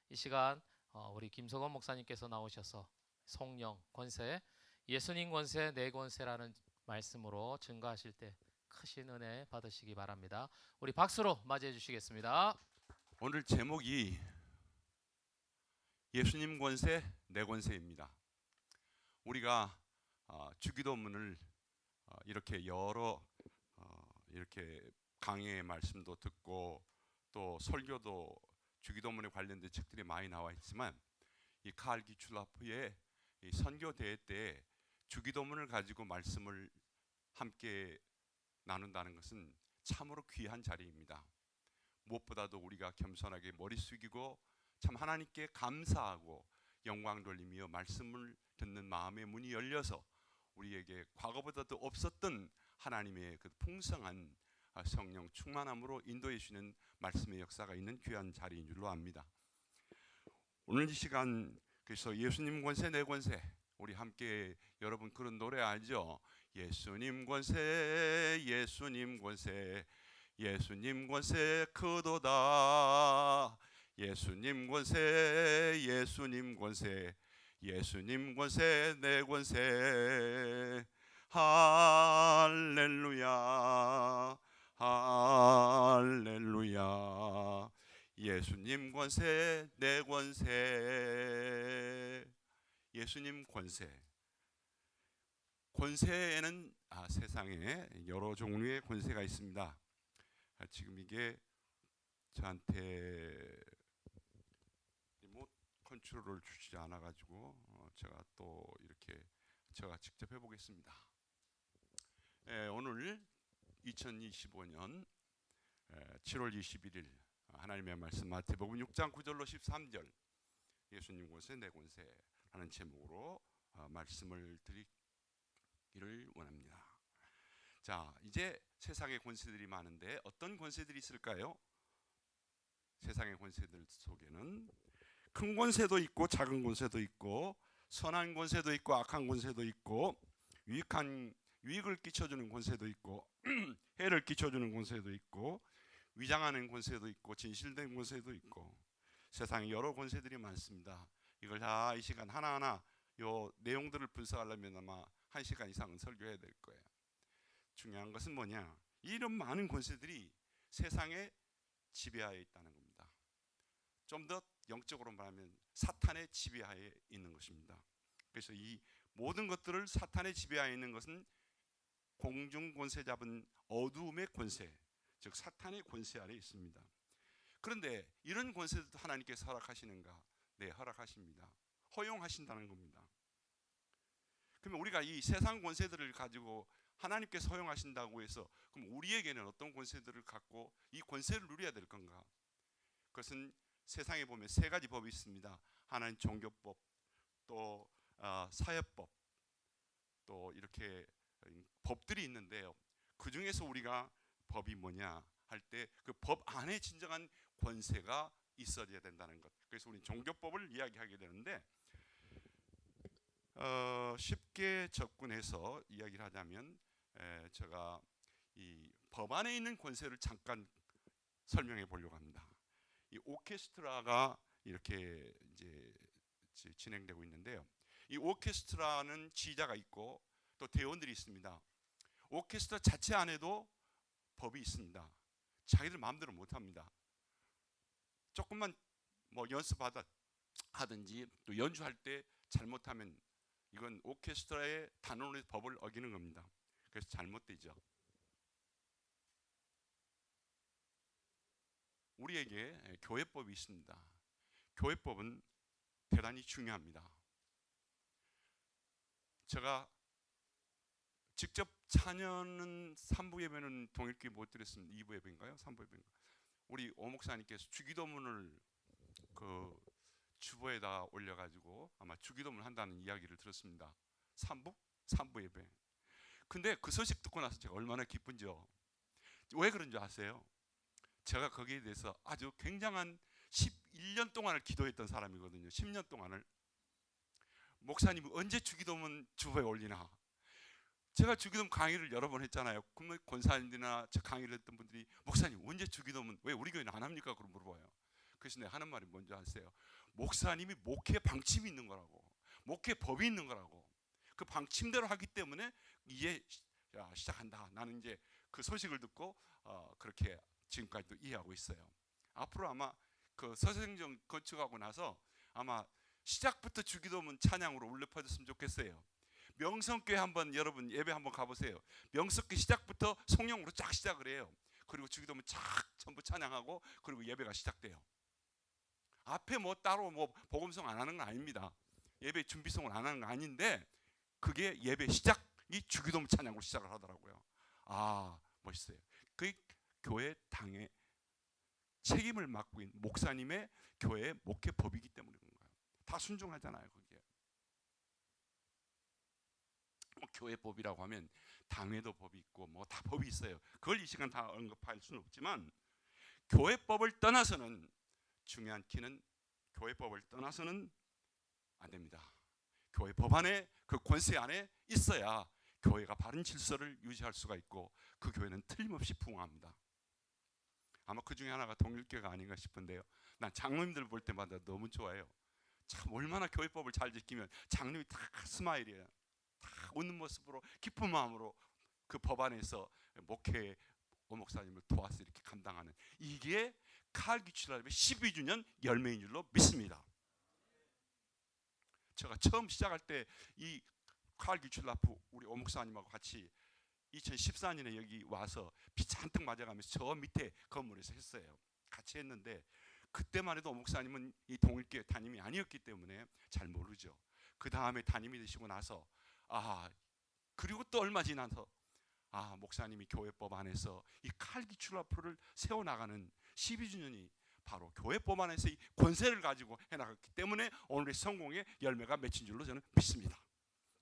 이 시간 우리 김석원 목사님께서 나오셔서 성령 권세, 예수님 권세, 내 권세라는 말씀으로 증거하실 때 크신 은혜 받으시기 바랍니다. 우리 박수로 맞이해 주시겠습니다. 오늘 제목이 예수님 권세, 내 권세입니다. 우리가 주기도문을 이렇게 여러 이렇게 강해의 말씀도 듣고 또 설교도 주기도문에 관련된 책들이 많이 나와 있지만 이 칼 기출라프의 이 선교 대회 때 주기도문을 가지고 말씀을 함께 나눈다는 것은 참으로 귀한 자리입니다. 무엇보다도 우리가 겸손하게 머리 숙이고 참 하나님께 감사하고 영광 돌리며 말씀을 듣는 마음의 문이 열려서 우리에게 과거보다도 없었던 하나님의 그 풍성한 성령 충만함으로 인도해 주시는 말씀의 역사가 있는 귀한 자리인 줄로 압니다. 오늘 이 시간 그래서 예수님 권세 내 권세 우리 함께 여러분 그런 노래 알죠? 예수님 권세 예수님 권세 예수님 권세 크도다 예수님 권세 예수님 권세 예수님 권세 내 권세 할렐루야 할렐루야 예수님 권세 내 권세 예수님 권세 권세에는 세상에 여러 종류의 권세가 있습니다. 지금 이게 저한테 리모트 컨트롤을 주지 않아 가지고 제가 또 이렇게 제가 직접 해보겠습니다. 오늘 2025년 7월 21일 하나님의 말씀 마태복음 6장 9절로 13절 예수님 권세 내 권세라는 제목으로 말씀을 드리기를 원합니다. 자, 이제 세상의 권세들이 많은데 어떤 권세들이 있을까요? 세상의 권세들 속에는 큰 권세도 있고 작은 권세도 있고 선한 권세도 있고 악한 권세도 있고 유익을 끼쳐주는 권세도 있고 해를 끼쳐주는 권세도 있고 위장하는 권세도 있고 진실된 권세도 있고 세상에 여러 권세들이 많습니다. 이걸 다 이 시간 하나하나 요 내용들을 분석하려면 아마 1시간 이상은 설교해야 될 거예요. 중요한 것은 뭐냐? 이런 많은 권세들이 세상에 지배하에 있다는 겁니다. 좀 더 영적으로 말하면 사탄의 지배하에 있는 것입니다. 그래서 이 모든 것들을 사탄의 지배하에 있는 것은 공중 권세 잡은 어두움의 권세, 즉 사탄의 권세 아래 있습니다. 그런데 이런 권세도 하나님께서 허락하시는가? 네, 허락하십니다. 허용하신다는 겁니다. 그러면 우리가 이 세상 권세들을 가지고 하나님께서 허용하신다고 해서 그럼 우리에게는 어떤 권세들을 갖고 이 권세를 누려야 될 건가? 그것은 세상에 보면 세 가지 법이 있습니다. 하나는 종교법, 또 사회법, 또 이렇게 법들이 있는데요. 그 중에서 우리가 법이 뭐냐 할 때 그 법 안에 진정한 권세가 있어야 된다는 것. 그래서 우리는 종교법을 이야기하게 되는데 쉽게 접근해서 이야기를 하자면 제가 이 법 안에 있는 권세를 잠깐 설명해 보려고 합니다. 이 오케스트라가 이렇게 이제 진행되고 있는데요. 이 오케스트라는 지휘자가 있고 또 대원들이 있습니다. 오케스트라 자체 안에도 법이 있습니다. 자기들 마음대로 못 합니다. 조금만 뭐 연습하든지 또 연주할 때 잘못하면 이건 오케스트라의 단원의 법을 어기는 겁니다. 그래서 잘못되죠. 우리에게 교회법이 있습니다. 교회법은 대단히 중요합니다. 제가 직접 찬양은 3부 예배는 동일교회 못 드렸습니다. 2부 예배인가요? 3부 예배인가? 우리 오 목사님께서 주기도문을 그 주보에다 올려가지고 아마 주기도문을 한다는 이야기를 들었습니다. 3부 예배. 근데 그 소식 듣고 나서 제가 얼마나 기쁜지요. 왜 그런 줄 아세요? 제가 거기에 대해서 아주 굉장한 11년 동안을 기도했던 사람이거든요. 10년 동안을. 목사님이 언제 주기도문 주보에 올리나? 제가 주기도문 강의를 여러 번 했잖아요. 그러면 권사님들이나 저 강의를 했던 분들이 목사님 언제 주기도문 왜 우리 교회는 안 합니까? 그런 물어봐요. 그래서 내가 하는 말이 뭔지 아세요? 목사님이 목회 방침이 있는 거라고, 목회 법이 있는 거라고. 그 방침대로 하기 때문에 이제 시작한다. 나는 이제 그 소식을 듣고 그렇게 지금까지도 이해하고 있어요. 앞으로 아마 그 서생정 건축하고 나서 아마 시작부터 주기도문 찬양으로 울려 퍼졌으면 좋겠어요. 명성교회 한번 여러분 예배 한번 가보세요. 명성교회 시작부터 성령으로 쫙 시작을 해요. 그리고 주기도문 쫙 전부 찬양하고 그리고 예배가 시작돼요. 앞에 뭐 따로 뭐 복음성 안 하는 건 아닙니다. 예배 준비성을 안 하는 건 아닌데 그게 예배 시작이 주기도문 찬양으로 시작을 하더라고요. 아, 멋있어요. 그 교회 당의 책임을 맡고 있는 목사님의 교회의 목회 법이기 때문에 그런 거예요. 다 순종하잖아요. 그게 교회 법이라고 하면 당회도 법이 있고 뭐 다 법이 있어요. 그걸 이 시간 다 언급할 수는 없지만 교회법을 떠나서는 중요한 키는 교회법을 떠나서는 안 됩니다. 교회 법 안에 그 권세 안에 있어야 교회가 바른 질서를 유지할 수가 있고 그 교회는 틀림없이 부흥합니다. 아마 그 중에 하나가 동일교회가 아닌가 싶은데요. 난 장로님들 볼 때마다 너무 좋아요. 참 얼마나 교회법을 잘 지키면 장로님이 다 스마일이에요. 다 웃는 모습으로 기쁜 마음으로 그 법 안에서 목회 목사님을 도와서 이렇게 감당하는 이게 칼기출라님의 12주년 열매인 줄로 믿습니다. 제가 처음 시작할 때 이 칼기출라프 우리 오목사님하고 같이 2014년에 여기 와서 비 잔뜩 맞아가면서 저 밑에 건물에서 했어요. 같이 했는데 그때만 해도 오목사님은 이 동일교회 담임이 아니었기 때문에 잘 모르죠. 그 다음에 담임이 되시고 나서 그리고 또 얼마 지나서 목사님이 교회법 안에서 이 칼기출라프를 세워나가는 12주년이 바로 교회법 안에서 이 권세를 가지고 해나갔기 때문에 오늘의 성공의 열매가 맺힌 줄로 저는 믿습니다.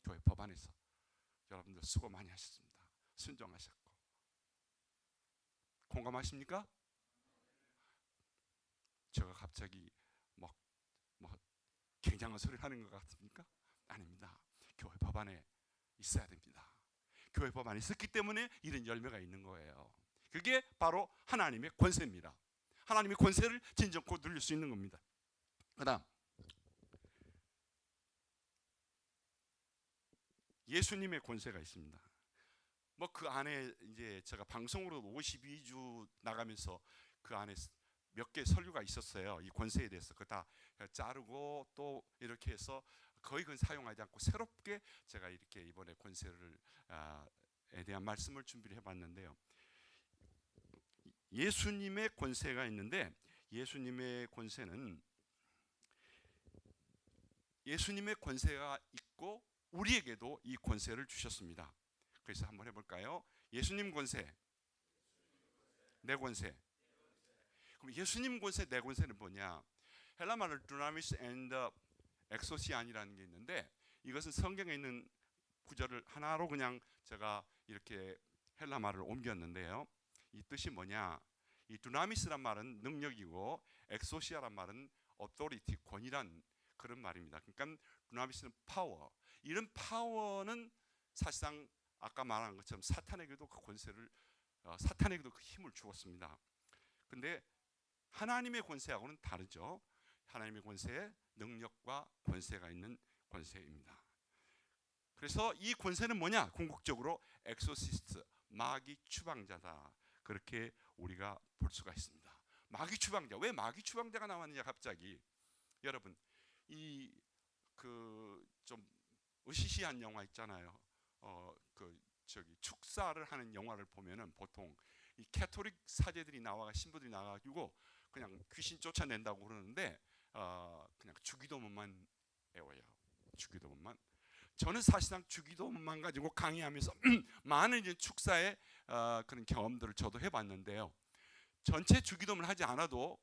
교회법 안에서 여러분들 수고 많이 하셨습니다. 순종하셨고 공감하십니까? 제가 갑자기 뭐 굉장한 소리를 하는 것 같습니까? 아닙니다. 교회법 안에 있어야 됩니다. 교회법 안에 있었기 때문에 이런 열매가 있는 거예요. 그게 바로 하나님의 권세입니다. 하나님의 권세를 진정코 누릴 수 있는 겁니다. 그다음 예수님의 권세가 있습니다. 뭐 그 안에 이제 제가 방송으로 52주 나가면서 그 안에 몇 개 설교가 있었어요. 이 권세에 대해서 그거 다 자르고 또 이렇게 해서 거의 그건 사용하지 않고 새롭게 제가 이렇게 이번에 권세를 에 대한 말씀을 준비를 해봤는데요. 예수님의 권세가 있는데 예수님의 권세는 예수님의 권세가 있고 우리에게도 이 권세를 주셨습니다. 그래서 한번 해볼까요? 예수님 권세, 내 권세. 그럼 예수님 권세, 내 권세는 뭐냐? 헬라 말로 두나미스 앤드 엑소시안이라는 게 있는데 이것은 성경에 있는 구절을 하나로 그냥 제가 이렇게 헬라 말을 옮겼는데요. 이 뜻이 뭐냐? 이 두나미스란 말은 능력이고 엑소시아란 말은 authority, 권위란 그런 말입니다. 그러니까 두나미스는 파워. 이런 파워는 사실상 아까 말한 것처럼 사탄에게도 그 권세를 사탄에게도 그 힘을 주었습니다. 근데 하나님의 권세하고는 다르죠. 하나님의 권세에 능력과 권세가 있는 권세입니다. 그래서 이 권세는 뭐냐? 궁극적으로 엑소시스트, 마귀 추방자다. 그렇게 우리가 볼 수가 있습니다. 마귀 추방자. 왜 마귀 추방자가 나왔느냐 갑자기. 여러분 이 그 좀 으시시한 영화 있잖아요. 축사를 하는 영화를 보면은 보통 이 캐토릭 사제들이 나와 신부들이 나와가지고 그냥 귀신 쫓아낸다고 그러는데 그냥 주기도문만 외워요. 주기도문만. 저는 사실상 주기도문만 가지고 강의하면서 많은 이제 축사의 그런 경험들을 저도 해봤는데요. 전체 주기도문을 하지 않아도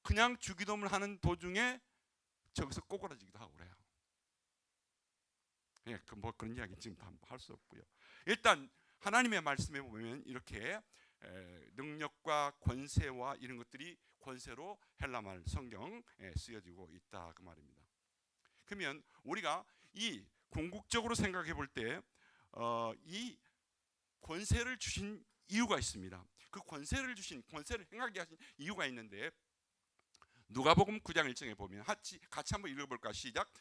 그냥 주기도문을 하는 도중에 저기서 꼬꾸라지기도 하고 그래요. 예, 뭐 그런 이야기 지금 다 할 수 없고요. 일단 하나님의 말씀에 보면 이렇게 능력과 권세와 이런 것들이 권세로 헬라말 성경에 쓰여지고 있다 그 말입니다. 그러면 우리가 이 궁극적으로 생각해 볼 때 이 권세를 주신 이유가 있습니다. 그 권세를 주신 권세를 행하게 하신 이유가 있는데 누가복음 9장 1절에 보면 같이 한번 읽어볼까? 시작.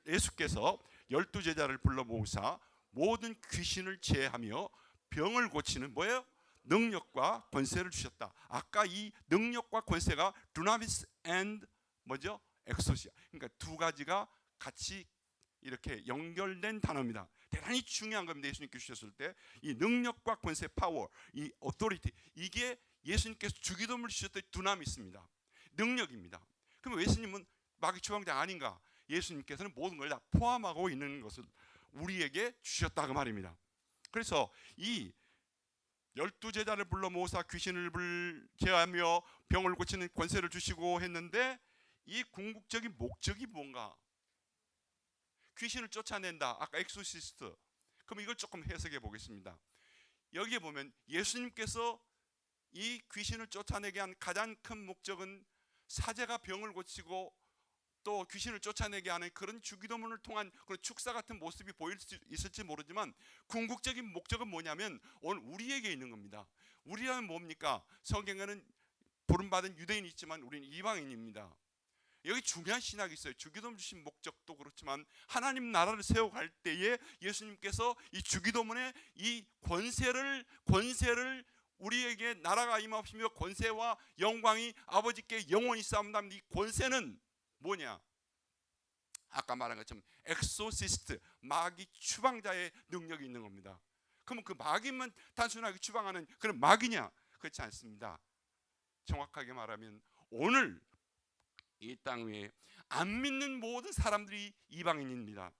예수께서 12제자를 불러 모으사 모든 귀신을 제하며 병을 고치는 뭐예요? 능력과 권세를 주셨다. 아까 이 능력과 권세가 두나미스 앤드 뭐죠? 엑소시아. 그러니까 두 가지가 같이 이렇게 연결된 단어입니다. 대단히 중요한 겁니다. 예수님께 주셨을 때 이 능력과 권세, 파워, 이 오토리티, 이게 예수님께서 주기도문을 주셨던 두나미스입니다. 능력입니다. 그럼 예수님은 마귀 추방자 아닌가? 예수님께서는 모든 걸 다 포함하고 있는 것을 우리에게 주셨다 그 말입니다. 그래서 이 12제자를 불러 모으사 귀신을 제하며 병을 고치는 권세를 주시고 했는데 이 궁극적인 목적이 뭔가? 귀신을 쫓아낸다. 아까 엑소시스트. 그럼 이걸 조금 해석해 보겠습니다. 여기에 보면 예수님께서 이 귀신을 쫓아내게 한 가장 큰 목적은 사제가 병을 고치고 또 귀신을 쫓아내게 하는 그런 주기도문을 통한 그런 축사 같은 모습이 보일 수 있을지 모르지만 궁극적인 목적은 뭐냐면 오늘 우리에게 있는 겁니다. 우리라면 뭡니까? 성경에는 부름받은 유대인이 있지만 우리는 이방인입니다. 여기 중요한 신학이 있어요. 주기도문 주신 목적도 그렇지만 하나님 나라를 세워갈 때에 예수님께서 이 주기도문의 이 권세를 우리에게 나라가 임하시며 권세와 영광이 아버지께 영원히 쌓는다는 이 권세는 뭐냐? 아까 말한 것처럼 엑소시스트, 마귀 추방자의 능력이 있는 겁니다. 그러면 그 마귀만 단순하게 추방하는 그런 마귀냐? 그렇지 않습니다. 정확하게 말하면 오늘 이 땅 위에 안 믿는 모든 사람들이 이방인입니다.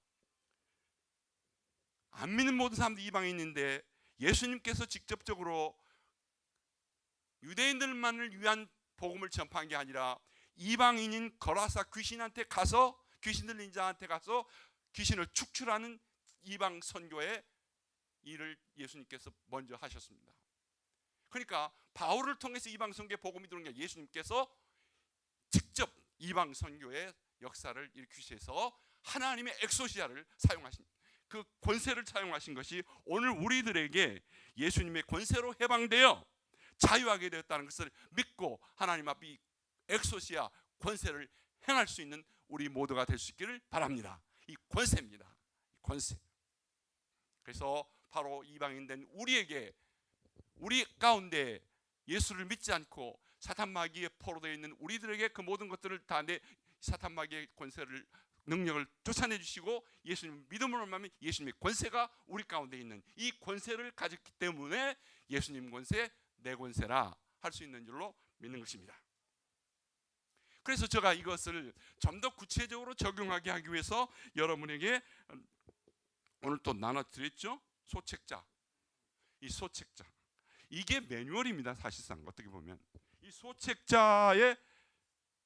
안 믿는 모든 사람들이 이방인인데 예수님께서 직접적으로 유대인들만을 위한 복음을 전파한 게 아니라 이방인인 거라사 귀신한테 가서 귀신 들린 자한테 가서 귀신을 축출하는 이방 선교의 일을 예수님께서 먼저 하셨습니다. 그러니까 바울을 통해서 이방 선교의 복음이 들어온 게 예수님께서 직접 이방 선교의 역사를 일으키셔서 하나님의 엑소시아를 사용하신 그 권세를 사용하신 것이 오늘 우리들에게 예수님의 권세로 해방되어 자유하게 되었다는 것을 믿고 하나님 앞에 엑소시아 권세를 행할 수 있는 우리 모두가 될 수 있기를 바랍니다. 이 권세입니다. 권세. 그래서 바로 이방인된 우리에게 우리 가운데 예수를 믿지 않고 사탄 마귀에 포로되어 있는 우리들에게 그 모든 것들을 다 내 사탄 마귀의 권세를 능력을 쫓아내 주시고 예수님 믿음으로 말하면 예수님의 권세가 우리 가운데 있는 이 권세를 가졌기 때문에 예수님 권세 내 권세라 할 수 있는 줄로 믿는 것입니다. 그래서 제가 이것을 좀 더 구체적으로 적용하게 하기 위해서 여러분에게 오늘 또 나눠드렸죠. 소책자. 이 소책자 이게 매뉴얼입니다. 사실상 어떻게 보면 이 소책자에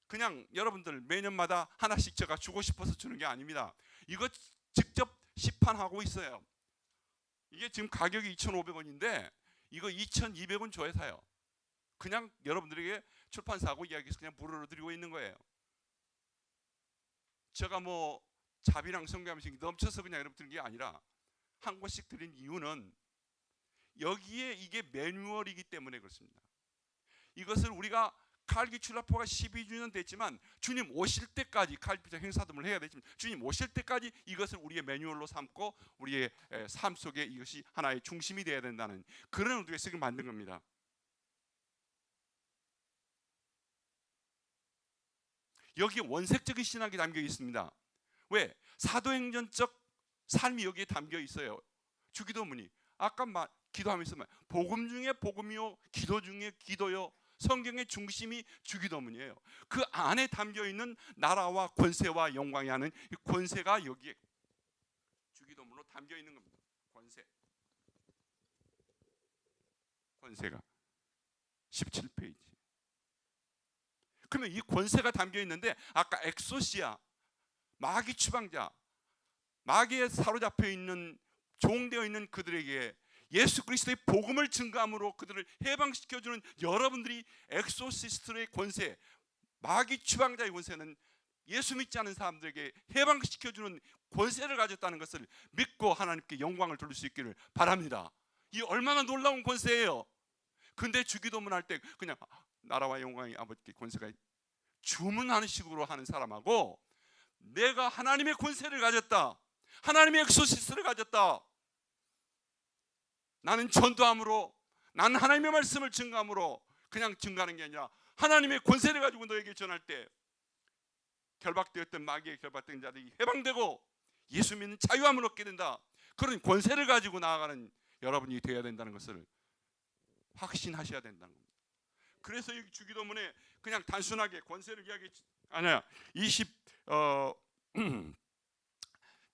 그냥 여러분들 매년마다 하나씩 제가 주고 싶어서 주는 게 아닙니다. 이거 직접 시판하고 있어요. 이게 지금 가격이 2,500원인데 이거 2,200원 줘야 사요. 그냥 여러분들에게 출판사하고 이야기해서 그냥 무료로 드리고 있는 거예요. 제가 뭐 자비랑 성감이 넘쳐서 그냥 여러분 드린 게 아니라 한 권씩 드린 이유는 여기에 이게 매뉴얼이기 때문에 그렇습니다. 이것을 우리가 칼기 출합포가 12주년 됐지만 주님 오실 때까지 칼기장 행사들을 해야 되지만 주님 오실 때까지 이것을 우리의 매뉴얼로 삼고 우리의 삶 속에 이것이 하나의 중심이 되어야 된다는 그런 의도에서 만든 겁니다. 여기에 원색적인 신학이 담겨 있습니다. 왜? 사도행전적 삶이 여기에 담겨 있어요. 주기도문이 아까 기도하면서 복음 중에 복음이요 기도 중에 기도요 성경의 중심이 주기도문이에요. 그 안에 담겨 있는 나라와 권세와 영광이 하는 이 권세가 여기에 주기도문으로 담겨 있는 겁니다. 권세가 17페이지. 그러면 이 권세가 담겨 있는데 아까 엑소시아 마귀 추방자 마귀에 사로잡혀 있는 종되어 있는 그들에게 예수 그리스도의 복음을 증거함으로 그들을 해방시켜주는 여러분들이 엑소시스트의 권세 마귀 추방자의 권세는 예수 믿지 않은 사람들에게 해방시켜주는 권세를 가졌다는 것을 믿고 하나님께 영광을 돌릴 수 있기를 바랍니다. 이 얼마나 놀라운 권세예요. 근데 주기도문 할 때 그냥 나라와 영광이 아버지께 권세가 주문하는 식으로 하는 사람하고 내가 하나님의 권세를 가졌다, 하나님의 엑소시스를 가졌다, 나는 전도함으로, 나는 하나님의 말씀을 증거함으로 그냥 증거하는 게 아니라 하나님의 권세를 가지고 너에게 전할 때 결박되었던 마귀의 결박된 자들이 해방되고 예수 믿는 자유함을 얻게 된다. 그런 권세를 가지고 나아가는 여러분이 되어야 된다는 것을 확신하셔야 된다는 겁니다. 그래서 이 주기도문에 그냥 단순하게 권세를 이야기하지 않아요.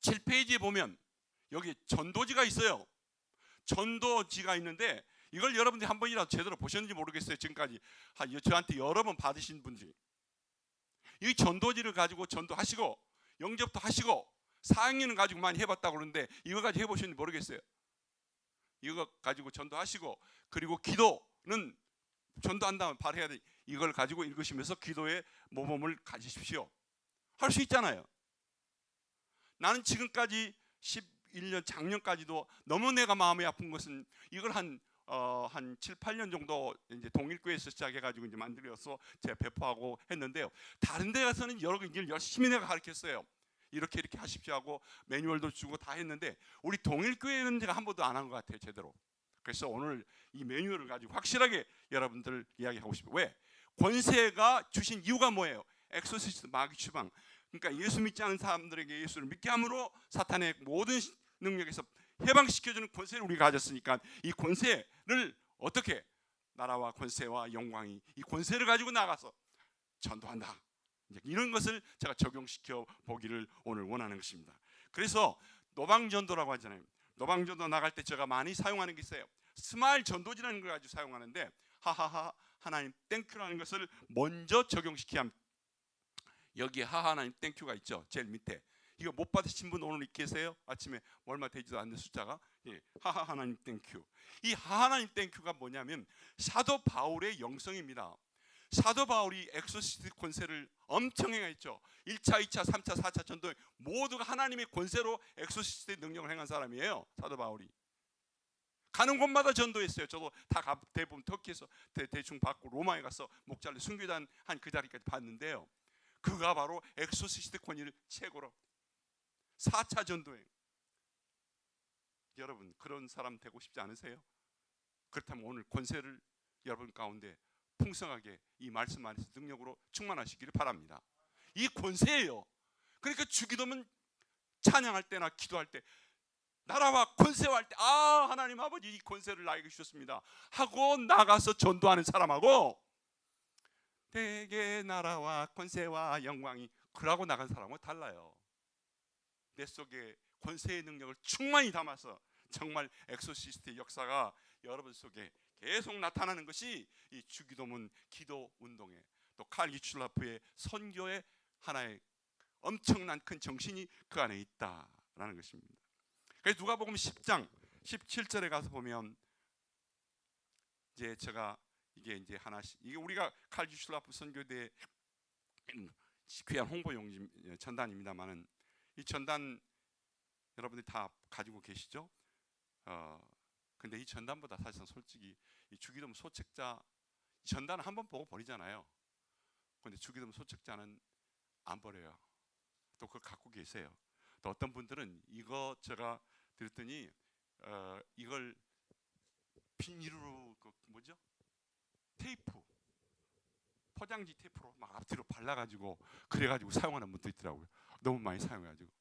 27페이지에 보면 여기 전도지가 있어요. 전도지가 있는데 이걸 여러분들이 한 번이라도 제대로 보셨는지 모르겠어요. 지금까지 저한테 여러 번 받으신 분들이 이 전도지를 가지고 전도하시고 영접도 하시고 4학년은 가지고 많이 해봤다고 그러는데 이거 가지고 해보셨는지 모르겠어요. 이거 가지고 전도하시고 그리고 기도는 전도한다면 발해야 돼. 이걸 가지고 읽으시면서 기도의 모범을 가지십시오. 할 수 있잖아요. 나는 지금까지 11년 작년까지도 너무 내가 마음이 아픈 것은 이걸 한 7, 8년 정도 이제 동일교회에서 시작해가지고 이제 만들어서 제가 배포하고 했는데요. 다른 데 가서는 여러 가지를 열심히 내가 가르쳤어요. 이렇게 하십시오 하고 매뉴얼도 주고 다 했는데 우리 동일교회는 제가 한 번도 안 한 것 같아요, 제대로. 그래서 오늘 이 매뉴얼을 가지고 확실하게 여러분들 이야기하고 싶어요. 왜? 권세가 주신 이유가 뭐예요? 엑소시스트, 마귀 추방. 그러니까 예수 믿지 않은 사람들에게 예수를 믿게 함으로 사탄의 모든 능력에서 해방시켜주는 권세를 우리가 가졌으니까 이 권세를 어떻게, 나라와 권세와 영광이 이 권세를 가지고 나가서 전도한다, 이런 것을 제가 적용시켜 보기를 오늘 원하는 것입니다. 그래서 노방전도라고 하잖아요. 노방전도 나갈 때 제가 많이 사용하는 게 있어요. 스마일 전도지라는 걸 가지고 사용하는데 하하하 하나님 땡큐라는 것을 먼저 적용시켜야 합니다. 여기에 하하나님 땡큐가 있죠. 제일 밑에. 이거 못 받으신 분 오늘 계세요? 아침에 얼마 되지도 않는 숫자가. 하하나님 땡큐. 이 하하나님 땡큐가 뭐냐면 사도 바울의 영성입니다. 사도 바울이 엑소시스트 권세를 엄청 행했죠. 1차, 2차, 3차, 4차 전도에 모두가 하나님의 권세로 엑소시스트의 능력을 행한 사람이에요. 사도 바울이. 가는 곳마다 전도했어요. 저도 다 대부분 터키에서 대충 받고 로마에 가서 목자를 순교단 한 그 자리까지 봤는데요. 그가 바로 엑소시스트 권위를 최고로 4차 전도행. 여러분 그런 사람 되고 싶지 않으세요? 그렇다면 오늘 권세를 여러분 가운데 풍성하게 이 말씀 안에서 능력으로 충만하시기를 바랍니다. 이 권세예요. 그러니까 주기도면 찬양할 때나 기도할 때 나라와 권세와 할 때 하나님 아버지 이 권세를 나에게 주셨습니다 하고 나가서 전도하는 사람하고 대개 나라와 권세와 영광이 그러고 나간 사람은 달라요. 내 속에 권세의 능력을 충만히 담아서 정말 엑소시스트의 역사가 여러분 속에 계속 나타나는 것이 이 주기도문 기도 운동에 또 칼 유출라프의 선교의 하나의 엄청난 큰 정신이 그 안에 있다라는 것입니다. 그래서 누가복음 10장 17절에 가서 보면 이제 제가 이게 이제 하나씩 이게 우리가 칼 유출라프 선교대의 귀한 홍보용 전단입니다만은 이 전단 여러분들이 다 가지고 계시죠? 근데 이 전단보다 사실상 솔직히 이 주기도문 소책자 전단은 한번 보고 버리잖아요. 근데 주기도문 소책자는 안 버려요. 또 그걸 갖고 계세요. 또 어떤 분들은 이거 제가 들었더니 이걸 비닐로 그 뭐죠? 테이프 포장지 테이프로 막 앞뒤로 발라가지고 그래가지고 사용하는 분도 있더라고요. 너무 많이 사용해가지고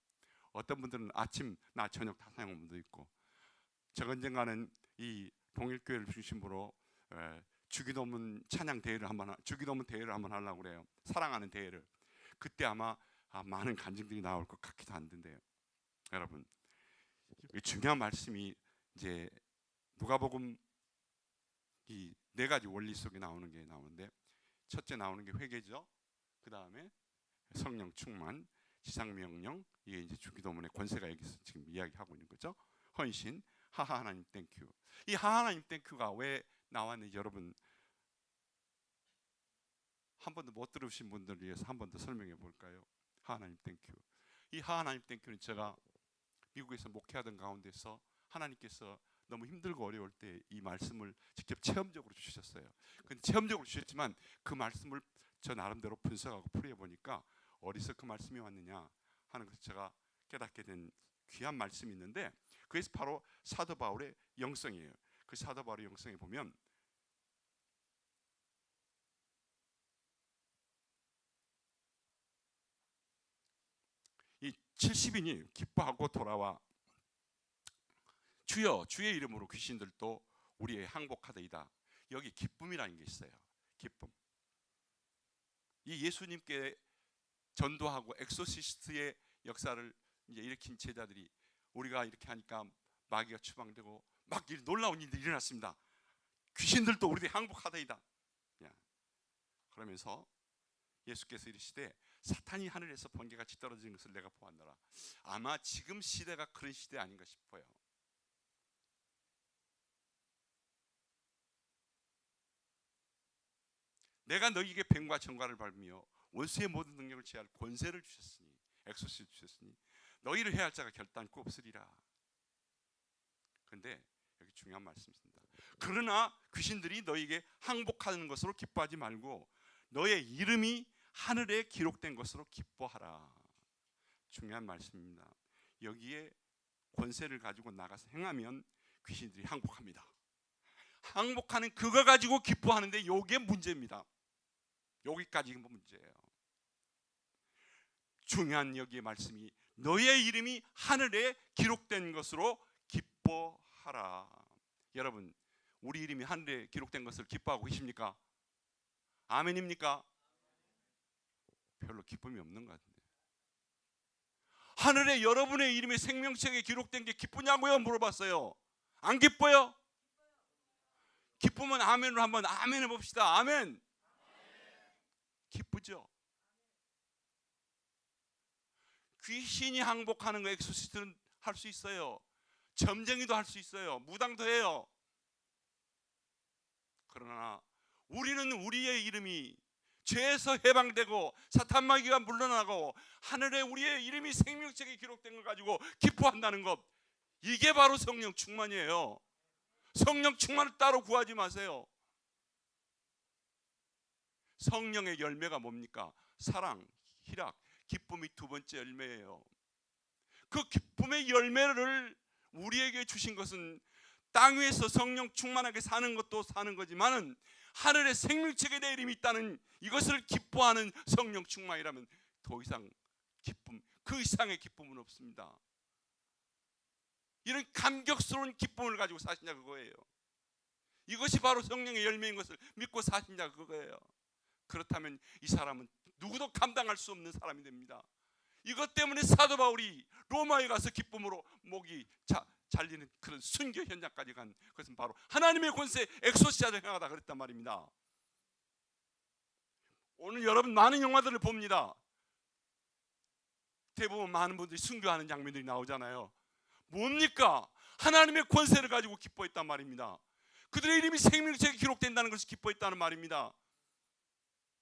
어떤 분들은 아침, 낮, 저녁 다 사용하는 분도 있고 제가 언젠가는 이 동일교회를 중심으로 주기도문 찬양 대회를 주기도문 대회를 한번 하려고 그래요. 사랑하는 대회를. 그때 아마 많은 간증들이 나올 것 같기도 한데요. 여러분 중요한 말씀이 이제 누가복음 이 네 가지 원리 속에 나오는데 첫째 나오는 게 회개죠. 그 다음에 성령 충만, 지상명령, 이게 이제 주기도문의 권세가 여기서 지금 이야기하고 있는 거죠. 헌신, 하하 하나님 땡큐. 이 하하 하나님 땡큐가 왜 나왔는지 여러분 한 번도 못 들으신 분들을 위해서 한 번 더 설명해 볼까요? 하하 하나님 땡큐. 이 하하 하나님 땡큐는 제가 미국에서 목회하던 가운데서 하나님께서 너무 힘들고 어려울 때 이 말씀을 직접 체험적으로 주셨어요. 근데 체험적으로 주셨지만 그 말씀을 저 나름대로 분석하고 풀이해 보니까 어디서 그 말씀이 왔느냐 하는 것을 제가 깨닫게 된 귀한 말씀이 있는데, 그것이 바로 사도 바울의 영성이에요. 그 사도 바울의 영성에 보면 이 70인이 기뻐하고 돌아와 주여 주의 이름으로 귀신들도 우리의 항복하더이다. 여기 기쁨이라는 게 있어요. 기쁨. 이 예수님께 전도하고 엑소시스트의 역사를 이제 일으킨 제자들이 우리가 이렇게 하니까 마귀가 추방되고 막 놀라운 일들이 일어났습니다. 귀신들도 우리의 항복하더이다. 그러면서 예수께서 이르시되 사탄이 하늘에서 번개같이 떨어지는 것을 내가 보았노라. 아마 지금 시대가 그런 시대 아닌가 싶어요. 내가 너희에게 뱀과 정과를 밟으며 원수의 모든 능력을 제할 권세를 주셨으니, 엑소시를 주셨으니 너희를 해할 자가 결단코 없으리라. 그런데 여기 중요한 말씀이 있습니다. 그러나 귀신들이 너희에게 항복하는 것으로 기뻐하지 말고 너의 이름이 하늘에 기록된 것으로 기뻐하라. 중요한 말씀입니다. 여기에 권세를 가지고 나가서 행하면 귀신들이 항복합니다. 항복하는 그거 가지고 기뻐하는데 이게 문제입니다. 여기까지 문제예요. 중요한 여기에 말씀이 너의 이름이 하늘에 기록된 것으로 기뻐하라. 여러분, 우리 이름이 하늘에 기록된 것을 기뻐하고 계십니까? 아멘입니까? 별로 기쁨이 없는 것 같은데. 하늘에 여러분의 이름이 생명책에 기록된 게 기쁘냐고요? 물어봤어요. 안 기뻐요? 기쁘면 아멘으로 한번 아멘 해봅시다. 아멘. 기쁘죠? 귀신이 항복하는 거 엑소시스트는 할 수 있어요. 점쟁이도 할 수 있어요. 무당도 해요. 그러나 우리는 우리의 이름이 죄에서 해방되고 사탄 마귀가 물러나고 하늘에 우리의 이름이 생명책에 기록된 걸 가지고 기뻐한다는 것, 이게 바로 성령 충만이에요. 성령 충만을 따로 구하지 마세요. 성령의 열매가 뭡니까? 사랑, 희락, 기쁨이 두 번째 열매예요. 그 기쁨의 열매를 우리에게 주신 것은 땅 위에서 성령 충만하게 사는 것도 사는 거지만은 하늘에 생명책에 내 이름이 있다는 이것을 기뻐하는 성령 충만이라면 더 이상 기쁨, 그 이상의 기쁨은 없습니다. 이런 감격스러운 기쁨을 가지고 사시냐 그거예요. 이것이 바로 성령의 열매인 것을 믿고 사시냐 그거예요. 그렇다면 이 사람은 누구도 감당할 수 없는 사람이 됩니다. 이것 때문에 사도 바울이 로마에 가서 기쁨으로 목이 잘리는 그런 순교 현장까지 간 것은 바로 하나님의 권세 엑소시아를 행하다 그랬단 말입니다. 오늘 여러분 많은 영화들을 봅니다. 대부분 많은 분들이 순교하는 장면들이 나오잖아요. 뭡니까? 하나님의 권세를 가지고 기뻐했단 말입니다. 그들의 이름이 생명책에 기록된다는 것을 기뻐했다는 말입니다.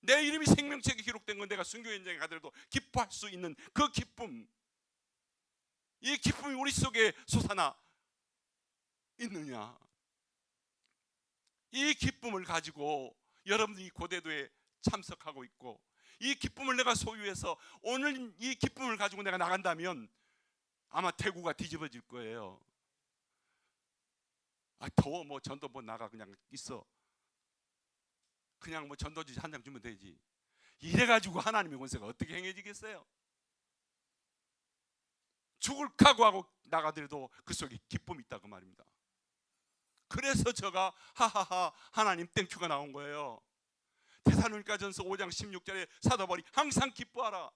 내 이름이 생명책에 기록된 건 내가 순교 현장에 가더라도 기뻐할 수 있는 그 기쁨, 이 기쁨이 우리 속에 솟아나 있느냐? 이 기쁨을 가지고 여러분들이 고대도에 참석하고 있고, 이 기쁨을 내가 소유해서 오늘 이 기쁨을 가지고 내가 나간다면 아마 대구가 뒤집어질 거예요. 더워, 뭐 전도 뭐 나가 그냥 있어. 그냥 뭐 전도지 한 장 주면 되지. 이래가지고 하나님의 권세가 어떻게 행해지겠어요? 죽을 각오하고 나가더라도 그 속에 기쁨이 있다 그 말입니다. 그래서 저가 하하하 하나님 땡큐가 나온 거예요. 데살로니가전서 5장 16절에 사도 바울이 항상 기뻐하라.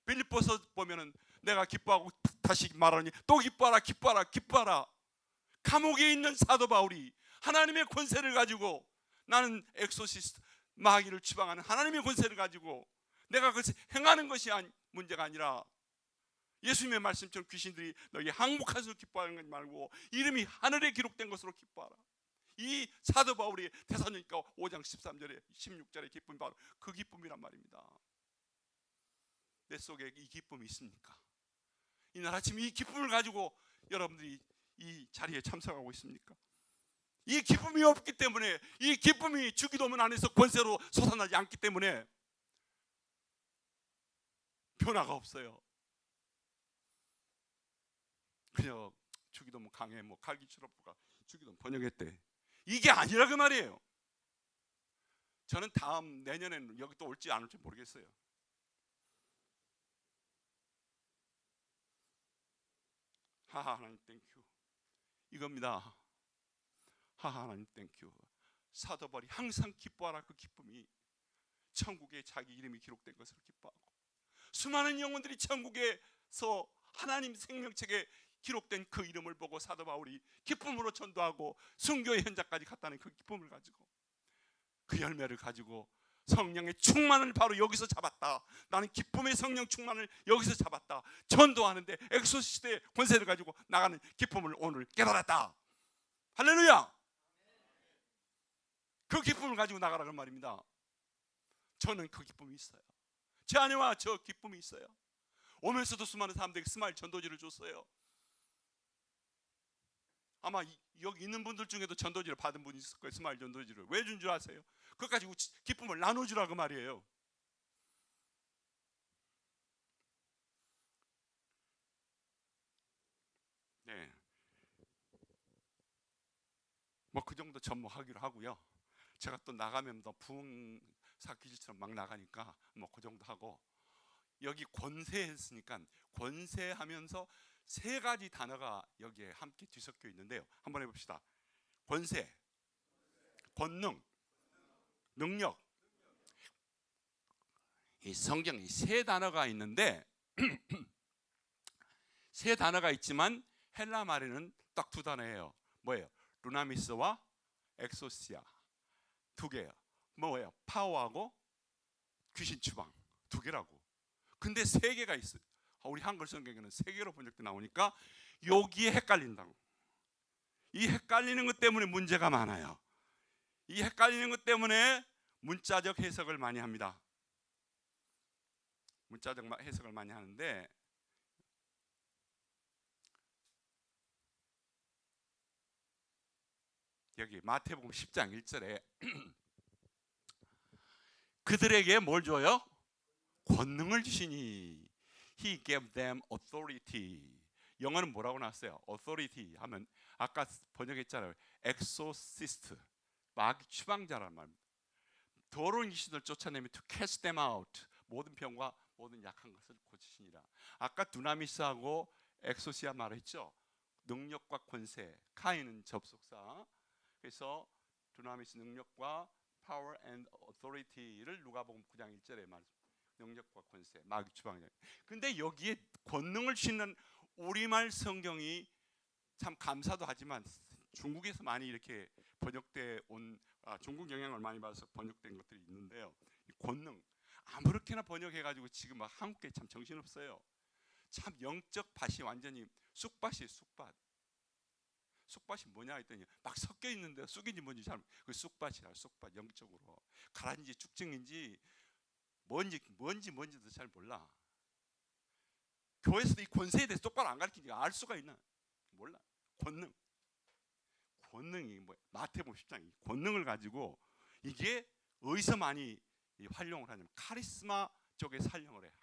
빌립보서 보면은 내가 기뻐하고 다시 말하니 또 기뻐하라 기뻐하라 기뻐하라. 감옥에 있는 사도 바울이 하나님의 권세를 가지고, 나는 엑소시스트 마귀를 추방하는 하나님의 권세를 가지고 내가 그것을 행하는 것이 문제가 아니라 예수님의 말씀처럼 귀신들이 너희 항복한 것으로 기뻐하는 것 말고 이름이 하늘에 기록된 것으로 기뻐하라. 이 사도 바울이 데살로니가 5장 13절에 16절의 기쁨이 바로 그 기쁨이란 말입니다. 내 속에 이 기쁨이 있습니까? 이날 아침 이 기쁨을 가지고 여러분들이 이 자리에 참석하고 있습니까? 이 기쁨이 없기 때문에, 이 기쁨이 주기도문 안에서 권세로 솟아나지 않기 때문에 변화가 없어요. 그냥 주기도 뭐 강해 뭐 칼기추럽부가 주기도 번역했대. 이게 아니라 그 말이에요. 저는 다음 내년에는 여기 또 올지 안 올지 모르겠어요. 하하 하나님 땡큐 이겁니다. 하하 하나님 땡큐. 사도 바울이 항상 기뻐하라. 그 기쁨이 천국에 자기 이름이 기록된 것을 기뻐하고 수많은 영혼들이 천국에서 하나님 생명책에 기록된 그 이름을 보고 사도 바울이 기쁨으로 전도하고 순교의 현장까지 갔다는 그 기쁨을 가지고 그 열매를 가지고 성령의 충만을 바로 여기서 잡았다. 나는 기쁨의 성령 충만을 여기서 잡았다. 전도하는데 엑소시스트의 권세를 가지고 나가는 기쁨을 오늘 깨달았다. 할렐루야. 그 기쁨을 가지고 나가라는 말입니다. 저는 그 기쁨이 있어요. 제 아내와 저 기쁨이 있어요. 오면서도 수많은 사람들에게 스마일 전도지를 줬어요. 아마 여기 있는 분들 중에도 전도지를 받은 분이 있을 거예요. 스마일 전도지를. 왜 준 줄 아세요? 그것 가지고 기쁨을 나눠주라고 말이에요. 네. 뭐 그 정도 접목하기로 하고요. 제가 또 나가면 더 부흥사 기질처럼 막 나가니까 뭐 그 정도 하고, 여기 권세했으니까 권세하면서 세 가지 단어가 여기에 함께 뒤섞여 있는데요. 한번 해봅시다. 권세, 권능, 능력. 이 성경에 세 단어가 있는데 세 단어가 있지만 헬라 말에는 딱 두 단어예요. 뭐예요? 루나미스와 엑소시아 두 개예요. 뭐예요? 파워하고 귀신 추방 두 개라고. 근데 세 개가 있어요. 우리 한글 성경에는 세 개로 번역돼 나오니까 여기에 헷갈린다고. 이 헷갈리는 것 때문에 문제가 많아요. 이 헷갈리는 것 때문에 문자적 해석을 많이 합니다. 문자적 해석을 많이 하는데 여기 마태복음 10장 1절에 그들에게 뭘 줘요? 권능을 주시니 He gave them authority. 영어는 뭐라고 나왔어요? authority 하면 아까 번역했잖아요. exorcist, 마귀 추방자란 말입니다. 더러운 귀신을 쫓아내며 to cast them out, 모든 병과 모든 약한 것을 고치시니라. 아까 두나미스하고 엑소시아 말했죠. 능력과 권세, 카인은 접속사. 그래서 두나미스 능력과 power and authority를 누가복음 9장 1절에 말. 능력과 권세, 마귀 추방자. 근데 여기에 권능을 주시는 우리말 성경이 참 감사도 하지만 중국에서 많이 이렇게 번역돼 온 중국 영향을 많이 받아서 번역된 것들이 있는데요. 이 권능 아무렇게나 번역해가지고 지금 막 한국에 참 정신없어요. 참 영적 밭이 완전히 쑥밭이에요. 쑥밭. 쑥밭이 뭐냐 했더니 막 섞여 있는데 쑥인지 뭔지 잘 그 쑥밭이라. 쑥밭 영적으로 가라인지 쭉증인지 뭔지도 잘 몰라. 교회에서도 이 권세에 대해서 똑바로 안 가르치니까 알 수가 있나? 몰라. 권능이 뭐 마태복음 10장 권능을 가지고 이게 어디서 많이 활용을 하냐면 카리스마 쪽에서 활용을 해요.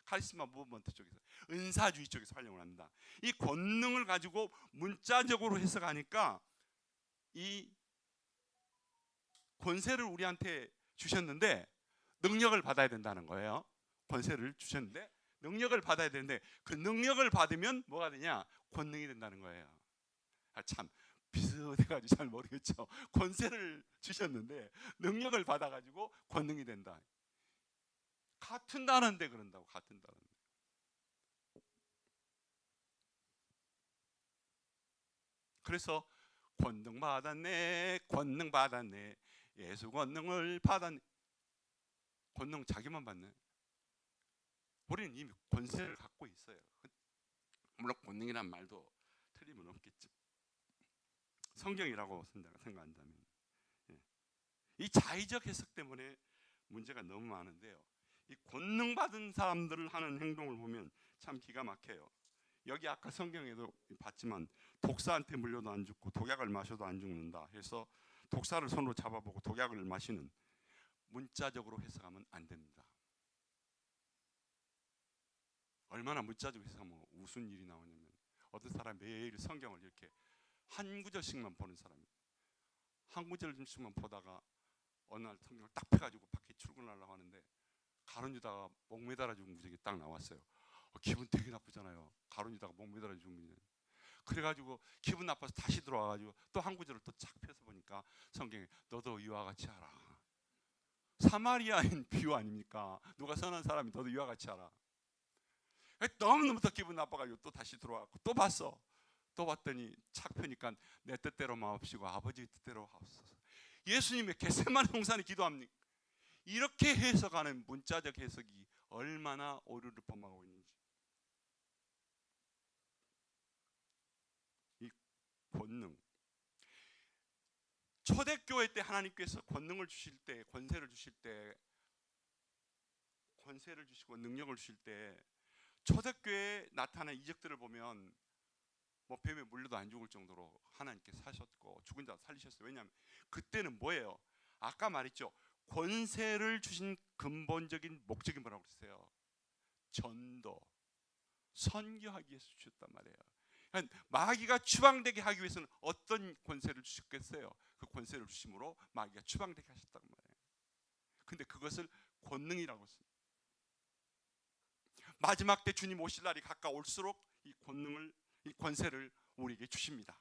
카리스마 무브먼트 쪽에서, 은사주의 쪽에서 활용을 합니다. 이 권능을 가지고 문자적으로 해석하니까 이 권세를 우리한테 주셨는데 능력을 받아야 된다는 거예요. 권세를 주셨는데 능력을 받아야 되는데 그 능력을 받으면 뭐가 되냐? 권능이 된다는 거예요. 참 비슷해가지고 잘 모르겠죠. 권세를 주셨는데 능력을 받아가지고 권능이 된다. 같은 단어인데 그런다고. 같은 단어인데. 그래서 권능 받았네, 권능 받았네, 예수 권능을 받았네. 권능 자기만 받네. 우리는 이미 권세를 갖고 있어요. 물론 권능이란 말도 틀림은 없겠죠. 성경이라고 생각한다면. 이 자의적 해석 때문에 문제가 너무 많은데요. 이 권능 받은 사람들을 하는 행동을 보면 참 기가 막혀요. 여기 아까 성경에도 봤지만 독사한테 물려도 안 죽고 독약을 마셔도 안 죽는다 해서 독사를 손으로 잡아보고 독약을 마시는, 문자적으로 해석하면 안 됩니다. 얼마나 문자적으로 해석하면 무슨 일이 나오냐면 어떤 사람 매일 성경을 이렇게 한 구절씩만 보는 사람이 한 구절씩만 보다가 어느 날 성경을 딱 펴가지고 밖에 출근하려고 하는데 가론유다가 목 매달아 죽은 구절이 딱 나왔어요. 기분 되게 나쁘잖아요. 가론유다가 목 매달아 죽은 구절. 그래가지고 기분 나빠서 다시 들어와가지고 또 한 구절을 또 착 펴서 보니까 성경에 너도 이와 같이 하라. 사마리아인 비유 아닙니까? 누가 선한 사람이 너도 이와 같이 하라. 너무너무 더 기분 나빠가지고 또 다시 들어와갖고 또 봤어. 또 봤더니 착 펴니까 내 뜻대로 마옵시고 아버지 뜻대로 하옵소서. 예수님의 겟세마네 동산에 기도합니까? 이렇게 해석하는 문자적 해석이 얼마나 오류를 범하고 있는지. 이 권능, 초대교회 때 하나님께서 권능을 주실 때, 권세를 주실 때, 권세를 주시고 능력을 주실 때 초대교회에 나타난 이적들을 보면 뭐 뱀에 물려도 안 죽을 정도로 하나님께서 하셨고 죽은 자 살리셨어요. 왜냐하면 그때는 뭐예요? 아까 말했죠. 권세를 주신 근본적인 목적이 뭐라고 그랬어요? 전도, 선교하기 위해서 주셨단 말이에요. 그러니까 마귀가 추방되게 하기 위해서는 어떤 권세를 주셨겠어요? 그 권세를 주심으로 마귀가 추방되게 하셨단 말이에요. 근데 그것을 권능이라고 했습니다. 마지막 때 주님 오실 날이 가까울수록 이 권능을, 이 권세를 우리에게 주십니다.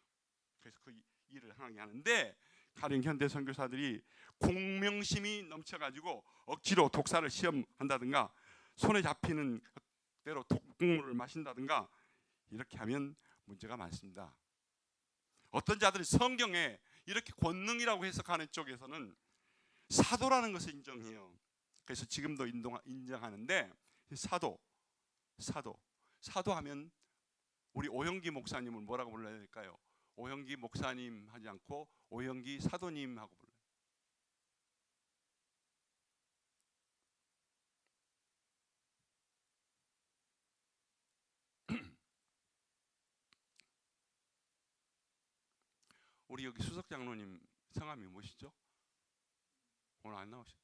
그래서 그 일을 하게 하는데 가령 현대 선교사들이 공명심이 넘쳐가지고 억지로 독사를 시험한다든가 손에 잡히는 대로 독국물을 마신다든가 이렇게 하면 문제가 많습니다. 어떤 자들이 성경에 이렇게 권능이라고 해석하는 쪽에서는 사도라는 것을 인정해요. 그래서 지금도 인정하는데 사도하면 우리 오형기 목사님을 뭐라고 불러야 될까요? 오형기 목사님 하지 않고 오형기 사도님 하고 불러요. 우리 여기 수석 장로님 성함이 무엇이죠? 오늘 안 나오셨어요.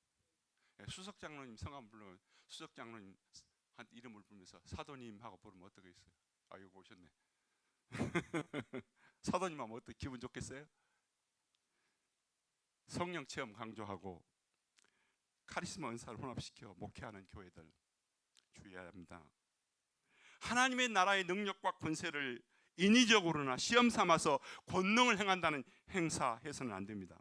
네, 수석 장로님 성함 부르면 수석 장로님 한 이름을 부르면서 사도님 하고 부르면 어떻겠어요? 아, 여기 오셨네. 사도님 하면 어떻게 기분 좋겠어요? 성령 체험 강조하고 카리스마 은사를 혼합시켜 목회하는 교회들 주의해야 합니다. 하나님의 나라의 능력과 권세를 인위적으로나 시험 삼아서 권능을 행한다는 행사해서는 안 됩니다.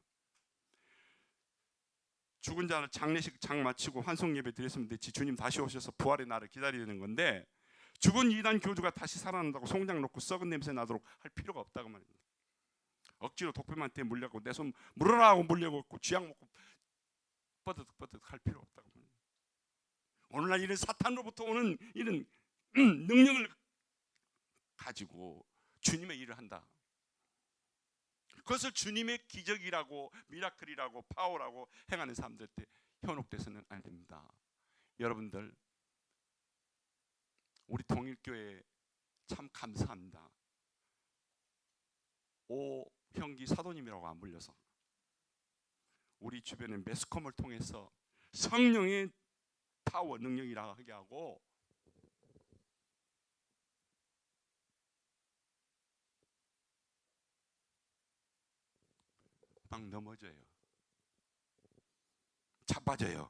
죽은 자를 장례식 장 마치고 환송 예배 드렸으면 됐지 주님 다시 오셔서 부활의 날을 기다리는 건데 죽은 이단 교주가 다시 살아난다고 송장 놓고 썩은 냄새 나도록 할 필요가 없다고 말입니다. 억지로 독뱀한테 물려고 내 손 물어라 하고 물려고 쥐약 먹고 뻗어득 할 필요 없다고 말입니다. 오늘날 이런 사탄으로부터 오는 이런 능력을 가지고 주님의 일을 한다. 그것을 주님의 기적이라고 미라클이라고 파워라고 행하는 사람들한테 현혹돼서는 안 됩니다. 여러분들 우리 동일교회 참 감사합니다. 오형기 사도님이라고 안 불려서 우리 주변에 매스컴을 통해서 성령의 파워 능력이라고 하게 하고 막 넘어져요. 자빠져요.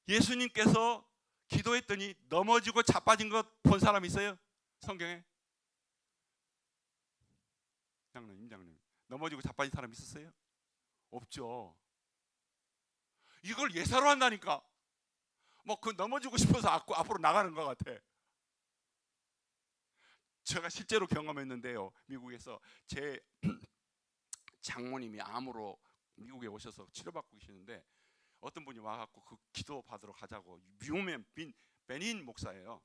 예수님께서 기도했더니 넘어지고 자빠진 것 본 사람 있어요? 성경에? 임장님 넘어지고 자빠진 사람 있었어요? 없죠. 이걸 예사로 한다니까. 뭐 그 넘어지고 싶어서 앞으로 나가는 것 같아. 제가 실제로 경험했는데요. 미국에서 제 장모님이 암으로 미국에 오셔서 치료받고 계시는데 어떤 분이 와갖고 그 기도 받으러 가자고 유명한 베닌 목사예요.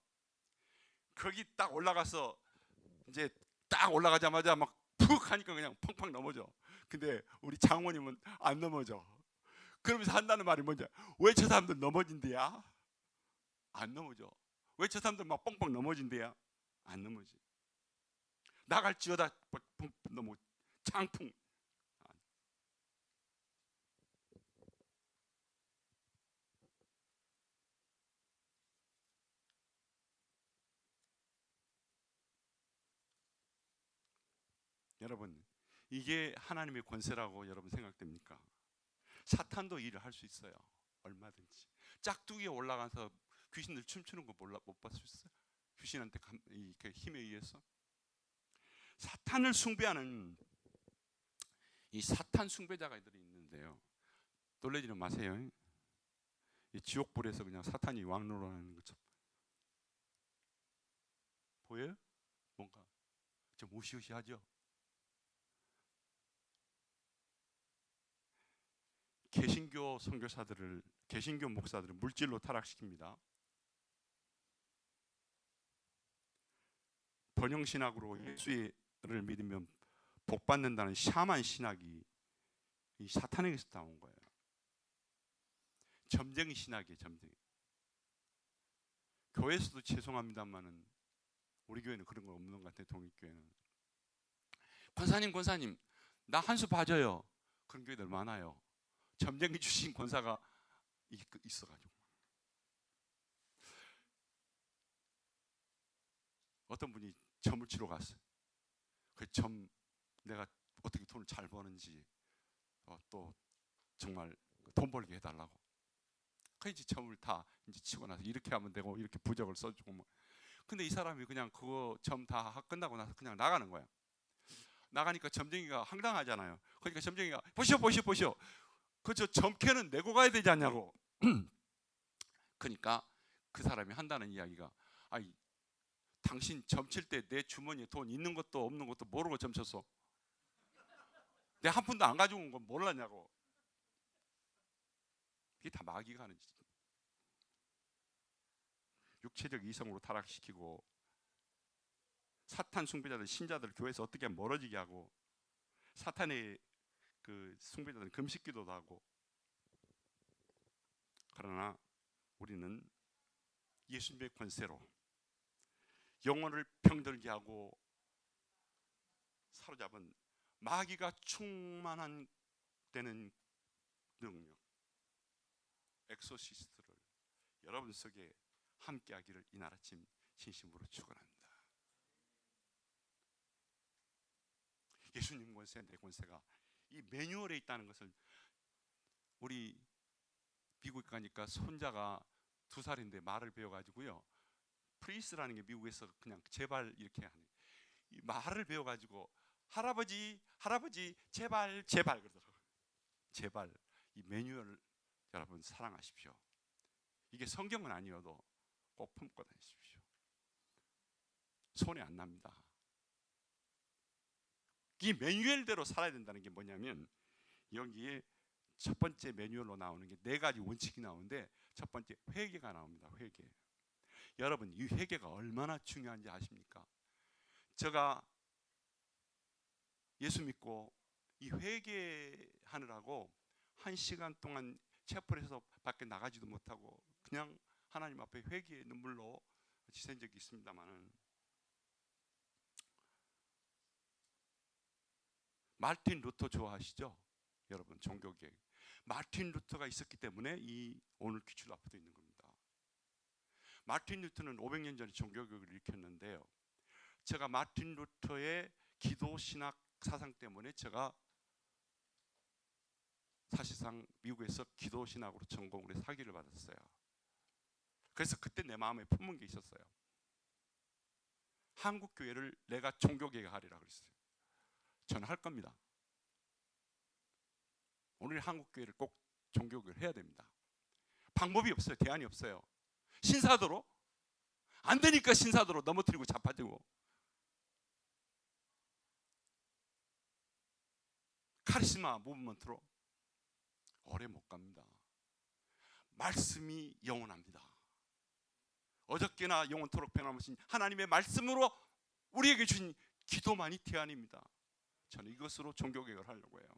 거기 딱 올라가서 이제 딱 올라가자마자 막 푹 하니까 그냥 펑펑 넘어져. 근데 우리 장모님은 안 넘어져. 그러면서 한다는 말이 뭔지 왜 저 사람들 넘어진대야? 안 넘어져. 왜 저 사람들 막 뻥뻥 넘어진대야? 안 넘어지. 나갈지어다 넘어 장풍. 여러분, 이게 하나님의 권세라고 여러분 생각됩니까? 사탄도 일을 할 수 있어요. 얼마든지. 짝두기에 올라가서 귀신들 춤추는 거 못 봤을 수 있어요? 귀신한테 그 힘에 의해서 사탄을 숭배하는 이 사탄 숭배자가 있는데요. 놀라지는 마세요. 이 지옥불에서 그냥 사탄이 왕노릇하는 것처럼 보여요? 뭔가 좀 우시우시하죠? 개신교 선교사들을, 개신교 목사들을 물질로 타락시킵니다. 번영신학으로 예수를 믿으면 복 받는다는 샤만 신학이 이 사탄에게서 나온 거예요. 점쟁이 신학이에요. 점쟁이. 교회에서도 죄송합니다만은 우리 교회는 그런 거 없는 것 같아요. 독립교회는. 권사님 나 한 수 봐줘요. 그런 교회들 많아요. 점쟁이 출신 권사가 있어가지고. 어떤 분이 점을 치러 갔어요. 그 점 내가 어떻게 돈을 잘 버는지 또 정말 돈 벌게 해달라고. 그 이제 점을 다 이제 치고 나서 이렇게 하면 되고 이렇게 부적을 써주고 뭐. 근데 이 사람이 그냥 그거 점 다 끝나고 나서 그냥 나가는 거야. 나가니까 점쟁이가 황당하잖아요. 그러니까 점쟁이가 보시오. 그 저 점캐는 내고 가야 되지 않냐고. 그러니까 그 사람이 한다는 이야기가, 아이 당신 점칠 때 내 주머니에 돈 있는 것도 없는 것도 모르고 점쳤어. 내가 한 푼도 안 가지고 온 건 몰랐냐고. 이게 다 마귀가 하는 짓. 육체적 이성으로 타락시키고 사탄 숭배자들, 신자들 교회에서 어떻게 멀어지게 하고, 사탄의 그 숭배자들은 금식기도도 하고. 그러나 우리는 예수님의 권세로 영혼을 병들게 하고 사로잡은 마귀가 충만한 되는 능력, 엑소시스트를 여러분 속에 함께하기를 이날 아침 진심으로 축원합니다. 예수님 권세, 내 권세가 이 매뉴얼에 있다는 것을, 우리 미국 가니까 손자가 2살인데 말을 배워가지고요, 프리스라는 게 미국에서 그냥 제발 이렇게 하는, 이 말을 배워가지고 할아버지 제발 그러더라고요. 제발. 이 매뉴얼 여러분 사랑하십시오. 이게 성경은 아니어도 꼭 품고 다니십시오. 손해 안 납니다. 이 매뉴얼대로 살아야 된다는 게 뭐냐면, 여기에 첫 번째 매뉴얼로 나오는 게 4가지 원칙이 나오는데, 첫 번째 회개가 나옵니다. 회개. 여러분, 이 회개가 얼마나 중요한지 아십니까? 제가 예수 믿고 이 회개하느라고 1시간 동안 채플에서 밖에 나가지도 못하고 그냥 하나님 앞에 회개의 눈물로 지샌 적이 있습니다만은, 마틴 루터 좋아하시죠? 여러분, 종교개혁. 마틴 루터가 있었기 때문에 이 오늘 귀출 앞에도 있는 겁니다. 마틴 루터는 500년 전에 종교개혁을 일으켰는데요, 제가 마틴 루터의 기도 신학 사상 때문에 제가 사실상 미국에서 기도 신학으로 전공을 해서 학위를 받았어요. 그래서 그때 내 마음에 품은 게 있었어요. 한국 교회를 내가 종교개혁하리라 그랬어요. 저는 할 겁니다. 오늘 한국 교회를 꼭 종교개혁을 해야 됩니다. 방법이 없어요. 대안이 없어요. 신사도로? 안 되니까 신사도로 넘어뜨리고 자빠지고, 카리스마 무브먼트로 오래 못 갑니다. 말씀이 영원합니다. 어저께나 영원토록 변함없으신 하나님의 말씀으로 우리에게 주신 기도만이 대안입니다. 저는 이것으로 종교개혁을 하려고 해요.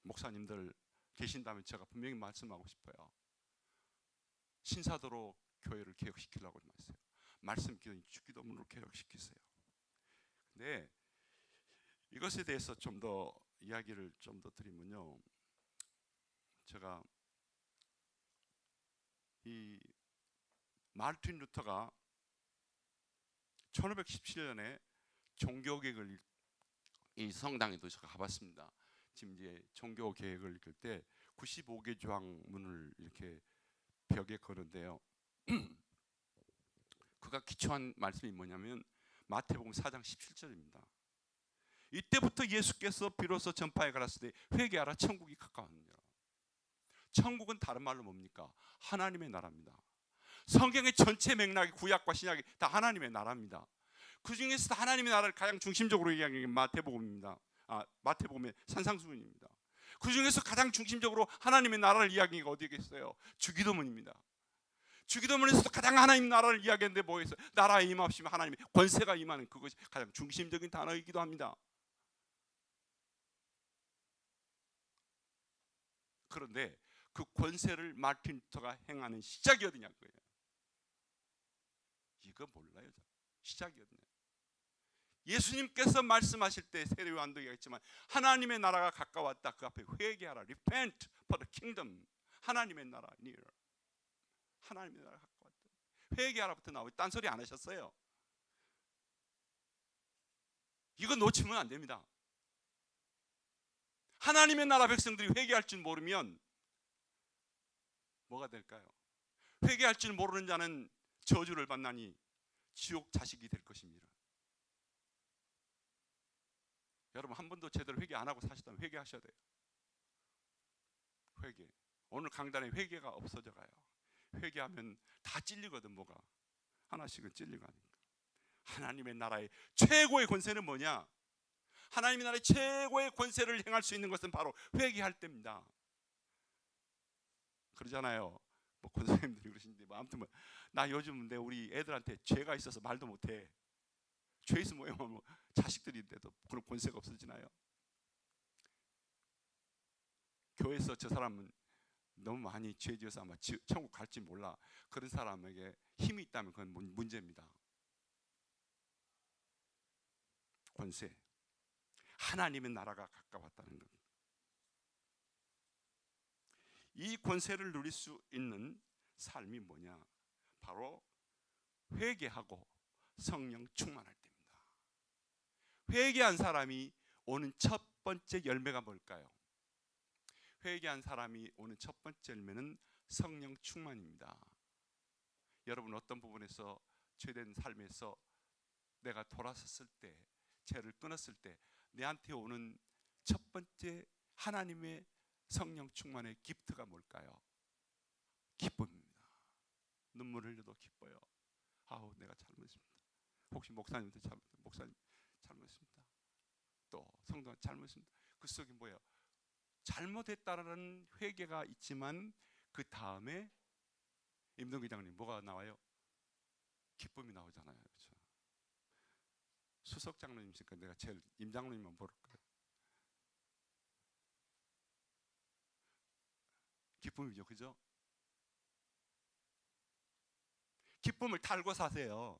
목사님들 계신다면 제가 분명히 말씀하고 싶어요. 신사도로 교회를 개혁시키려고 말했어요. 말씀 기도문으로 개혁시키세요. 근데 이것에 대해서 좀 더 이야기를 좀 더 드리면요, 제가 이 마르틴 루터가 1517년에 종교개혁을 이 성당에도 제가 가봤습니다. 지금 이제 종교개혁을 읽을 때 95개 조항문을 이렇게 벽에 거는데요. 그가 기초한 말씀이 뭐냐면 마태복음 4장 17절입니다. 이때부터 예수께서 비로소 전파에 가라사대 회개하라 천국이 가까웠느니라. 천국은 다른 말로 뭡니까? 하나님의 나라입니다. 성경의 전체 맥락이 구약과 신약이 다 하나님의 나라입니다. 그 중에서 하나님의 나라를 가장 중심적으로 얘기하는 게 마태복음입니다. 마태복음의 산상수훈입니다. 그 중에서 가장 중심적으로 하나님의 나라를 이야기가 어디겠어요? 주기도문입니다. 주기도문에서도 가장 하나님 나라를 이야기하는데 뭐겠어요? 나라에 임하시면 하나님의 권세가 임하는 그것이 가장 중심적인 단어이기도 합니다. 그런데 그 권세를 마틴 루터가 행하는 시작이 어디냐는 거예요. 이거 몰라요. 시작이 어디냐. 예수님께서 말씀하실 때 세례요한도 얘기했지만 하나님의 나라가 가까웠다. 그 앞에 회개하라. Repent for the kingdom. 하나님의 나라 near. 하나님의 나라가 가까웠다. 회개하라부터 나오고 딴소리 안 하셨어요. 이거 놓치면 안 됩니다. 하나님의 나라 백성들이 회개할 줄 모르면 뭐가 될까요? 회개할 줄 모르는 자는 저주를 받나니 지옥 자식이 될 것입니다. 여러분 한 번도 제대로 회개 안 하고 사시다면 회개하셔야 돼요. 회개. 오늘 강단에 회개가 없어져 가요. 회개하면 다 찔리거든. 뭐가 하나씩은 찔리고 하니까. 하나님의 나라의 최고의 권세는 뭐냐? 하나님의 나라의 최고의 권세를 행할 수 있는 것은 바로 회개할 때입니다. 그러잖아요. 뭐 권사님들이 그러시는데 뭐 아무튼 나 요즘 우리 애들한테 죄가 있어서 말도 못해. 죄 있으면 뭐 자식들인데도 그런 권세가 없어지나요? 교회에서 저 사람은 너무 많이 죄 지어서 아마 천국 갈지 몰라. 그런 사람에게 힘이 있다면 그건 문제입니다. 권세. 하나님의 나라가 가까웠다는 것. 이 권세를 누릴 수 있는 삶이 뭐냐? 바로 회개하고 성령 충만할 때입니다. 회개한 사람이 오는 첫 번째 열매가 뭘까요? 회개한 사람이 오는 첫 번째 열매는 성령 충만입니다. 여러분 어떤 부분에서 죄된 삶에서 내가 돌아섰을 때, 죄를 끊었을 때 내한테 오는 첫 번째 하나님의 성령 충만의 기프트가 뭘까요? 기쁨입니다. 눈물 흘려도 기뻐요. 아우 내가 잘못했습니다. 혹시 목사님도 목사님 잘못했습니다. 또 성도 잘못했습니다. 그 속에 뭐예요? 잘못했다는 회개가 있지만 그 다음에 임동기 장님 뭐가 나와요? 기쁨이 나오잖아요. 그렇죠? 수석 장로님이니까 내가 제일 임 장로님만 모를까요? 기쁨이죠, 그죠? 기쁨을 달고 사세요.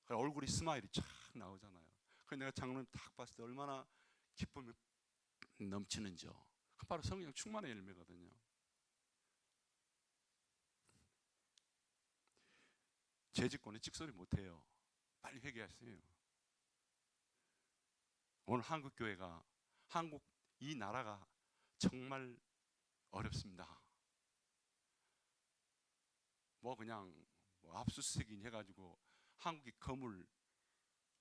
얼굴이 스마일이 쫙 나오잖아요. 그래서 내가 장로님 딱 봤을 때 얼마나 기쁨이 넘치는지요. 그 바로 성령 충만의 열매거든요. 죄짓고는 찍소리 못해요. 빨리 회개하세요. 오늘 한국 교회가 한국 이 나라가 정말 어렵습니다. 뭐 그냥 압수수색인 해가지고 한국의 거물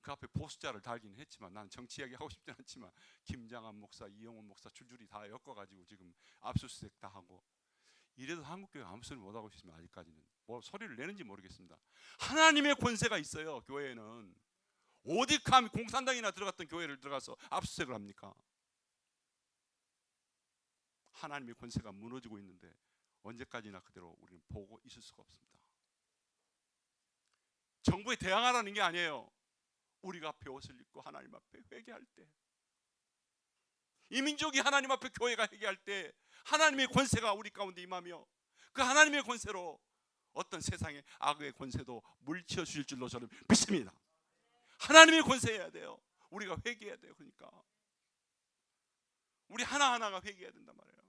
그 앞에 보수자를 달긴 했지만 난 정치 이야기 하고 싶진 않지만 김장한 목사, 이영훈 목사 줄줄이 다 엮어가지고 지금 압수수색 다 하고 이래도 한국교회가 아무 소리 못하고 있으면 아직까지는 뭐 소리를 내는지 모르겠습니다. 하나님의 권세가 있어요. 교회에는 어디 감히 공산당이나 들어갔던 교회를 들어가서 압수수색을 합니까? 하나님의 권세가 무너지고 있는데 언제까지나 그대로 우리는 보고 있을 수가 없습니다. 정부에 대항하라는 게 아니에요. 우리가 배옷을 입고 하나님 앞에 회개할 때, 이 민족이 하나님 앞에 교회가 회개할 때 하나님의 권세가 우리 가운데 임하며 그 하나님의 권세로 어떤 세상의 악의 권세도 물리쳐 주실 줄로 저는 믿습니다. 하나님의 권세여야 돼요. 우리가 회개해야 돼요. 그러니까 우리 하나하나가 회개해야 된단 말이에요.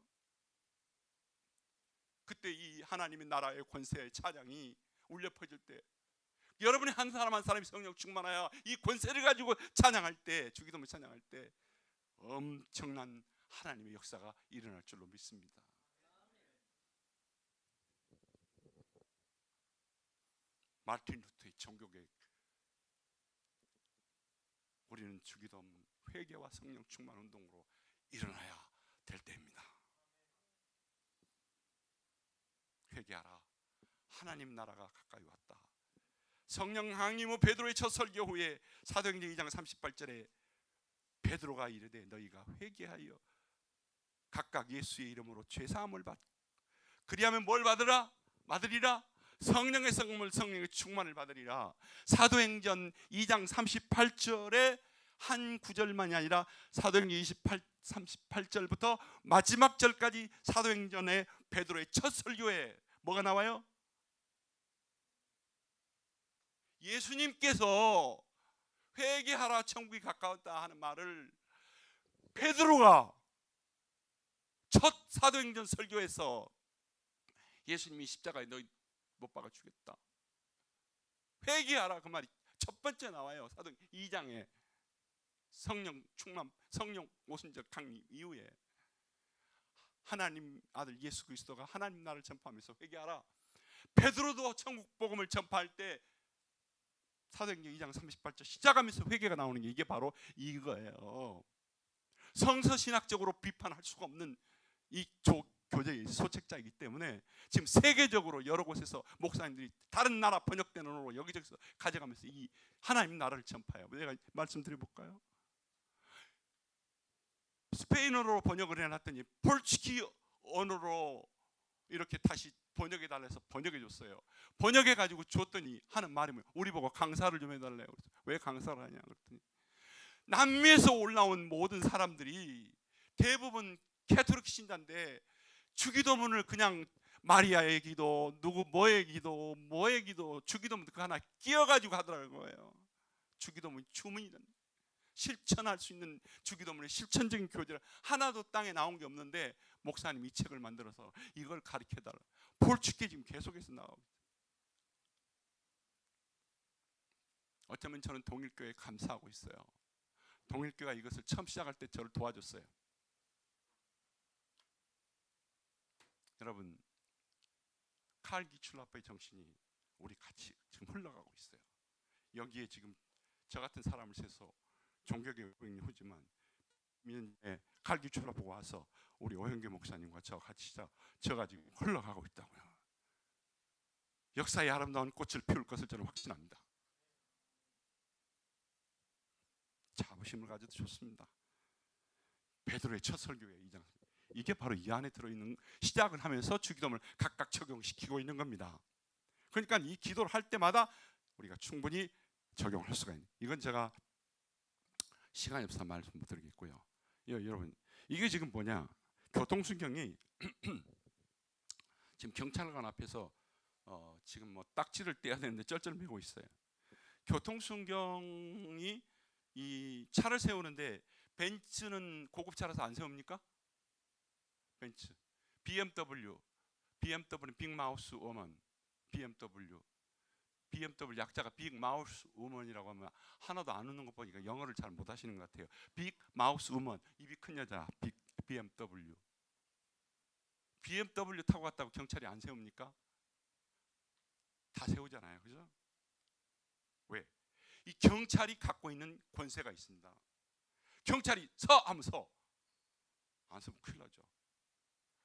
그때 이 하나님의 나라의 권세의 찬양이 울려 퍼질 때 여러분이 한 사람 한 사람이 성령 충만하여 이 권세를 가지고 찬양할 때, 주기도문 찬양할 때 엄청난 하나님의 역사가 일어날 줄로 믿습니다. 마르틴 루터의 종교개혁, 우리는 주기도문 회개와 성령 충만 운동으로 일어나야 될 때입니다. 회개하라, 하나님 나라가 가까이 왔다. 성령 강림 후 베드로의 첫 설교 후에 사도행전 2장 38절에 베드로가 이르되 너희가 회개하여 각각 예수의 이름으로 죄사함을 받고 그리하면 뭘 받으리라? 성령의 성금을, 성령의 충만을 받으리라. 사도행전 2장 38절에 한 구절만이 아니라 사도행전 38절부터 마지막 절까지 사도행전의 베드로의 첫 설교에 뭐가 나와요? 예수님께서 회개하라 천국이 가까웠다 하는 말을 베드로가 첫 사도행전 설교에서 예수님이 십자가에 너희 못 박아 죽였다, 회개하라, 그 말이 첫 번째 나와요. 사도행전 2장에 성령 충만, 성령 오순절 강림 이후에 하나님 아들 예수 그리스도가 하나님 나라를 전파하면서 회개하라. 베드로도 천국 복음을 전파할 때 사도행전 2장 38절 시작하면서 회개가 나오는 게 이게 바로 이거예요. 성서신학적으로 비판할 수가 없는 이 교재의 소책자이기 때문에 지금 세계적으로 여러 곳에서 목사님들이 다른 나라 번역되는 언어로 여기저기서 가져가면서 이 하나님 나라를 전파해요. 내가 말씀드려볼까요? 스페인어로 번역을 해놨더니 폴치키 언어로 이렇게 다시 번역해달라 해서 번역해줬어요. 번역해가지고 줬더니 하는 말이 뭐예요? 우리 보고 강사를 좀 해달래요. 왜 강사를 하냐 그랬더니 남미에서 올라온 모든 사람들이 대부분 캐토릭 신자인데 주기도문을 그냥 마리아의 기도, 누구 뭐의 기도, 주기도문 그 하나 끼어가지고 하더라는 거예요. 주기도문 주문이란 실천할 수 있는 주기도문의 실천적인 교재를 하나도 땅에 나온 게 없는데 목사님이 이 책을 만들어서 이걸 가르쳐달라. 폴치키 지금 계속해서 나오고 있어요. 어쩌면 저는 동일교회에 감사하고 있어요. 동일교회가 이것을 처음 시작할 때 저를 도와줬어요. 여러분, 칼 기출라파의 정신이 우리 같이 지금 흘러가고 있어요. 여기에 지금 저 같은 사람을 세서 종교개혁이 후지만 칼 기출라파가 와서 우리 오형규 목사님과 저 같이 저가 지금 흘러가고 있다고요. 역사의 아름다운 꽃을 피울 것을 저는 확신합니다. 자부심을 가져도 좋습니다. 베드로의 첫 설교에 2장, 이게 바로 이 안에 들어있는, 시작을 하면서 주기도문을 각각 적용시키고 있는 겁니다. 그러니까 이 기도를 할 때마다 우리가 충분히 적용을 할 수가 있는, 이건 제가 시간이 없어서 말씀 못 드리겠고요. 여러분, 이게 지금 뭐냐, 교통순경이 지금 경찰관 앞에서 지금 뭐 딱지를 떼야 되는데 쩔쩔매고 있어요. 교통순경이 이 차를 세우는데 벤츠는 고급차라서 안 세웁니까? 벤츠, BMW 빅마우스 우먼, BMW 약자가 빅마우스 우먼이라고 하면 하나도 안 웃는 것 보니까 영어를 잘 못하시는 것 같아요. 빅마우스 우먼, 입이 큰 여자, BMW 타고 갔다고 경찰이 안 세웁니까? 다 세우잖아요, 그죠? 왜? 이 경찰이 갖고 있는 권세가 있습니다. 경찰이 서 하면 서, 안 서면 큰일 나죠.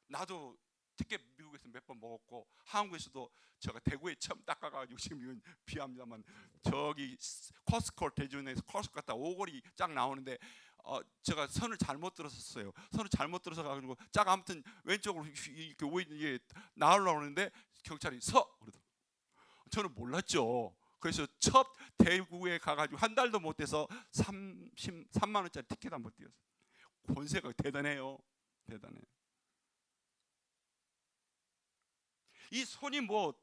나도 티켓 미국에서 몇 번 먹었고 한국에서도 제가 대구에 처음 닦아가지고 지금 이건 비합니다만 저기 코스코 대전에서 코스코 갔다 오골이 쫙 나오는데 제가 선을 잘못 들었었어요. 선을 잘못 들어서 가지고 쫙 아무튼 왼쪽으로 이렇게 오이 나오려고 하는데 경찰이 서 그러더라고요. 저는 몰랐죠. 그래서 첫 대구에 가가지고 한 달도 못 돼서 3만 원짜리 티켓 한 번 띄었어요. 권세가 대단해요. 대단해. 이 손이 뭐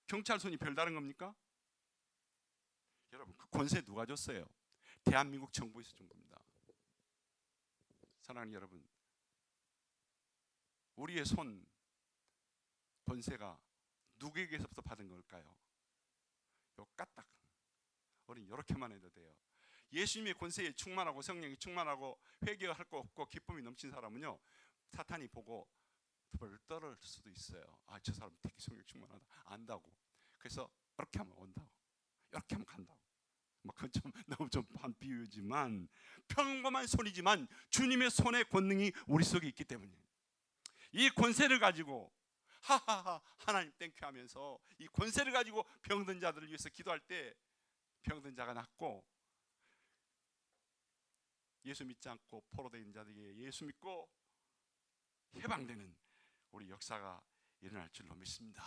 경찰 손이 별다른 겁니까? 여러분, 그 권세 누가 줬어요? 대한민국 정부에서 준 겁니다. 사랑하는 여러분, 우리의 손 권세가 누구에게서부터 받은 걸까요? 요 까딱 우린 이렇게만 해도 돼요. 예수님의 권세에 충만하고 성령이 충만하고 회개할 거 없고 기쁨이 넘친 사람은요, 사탄이 보고 벌 떨을 수도 있어요. 아, 저 사람 되게 성령 충만하다 안다고. 그래서 이렇게 하면 온다고, 이렇게 하면 간다고. 뭐 그건 좀 너무 좀 반비유지만 평범한 손이지만 주님의 손의 권능이 우리 속에 있기 때문에 이 권세를 가지고 하하하 하나님 땡큐 하면서 이 권세를 가지고 병든 자들을 위해서 기도할 때 병든 자가 낫고, 예수 믿지 않고 포로된 자들에게 예수 믿고 해방되는 우리 역사가 일어날 줄로 믿습니다.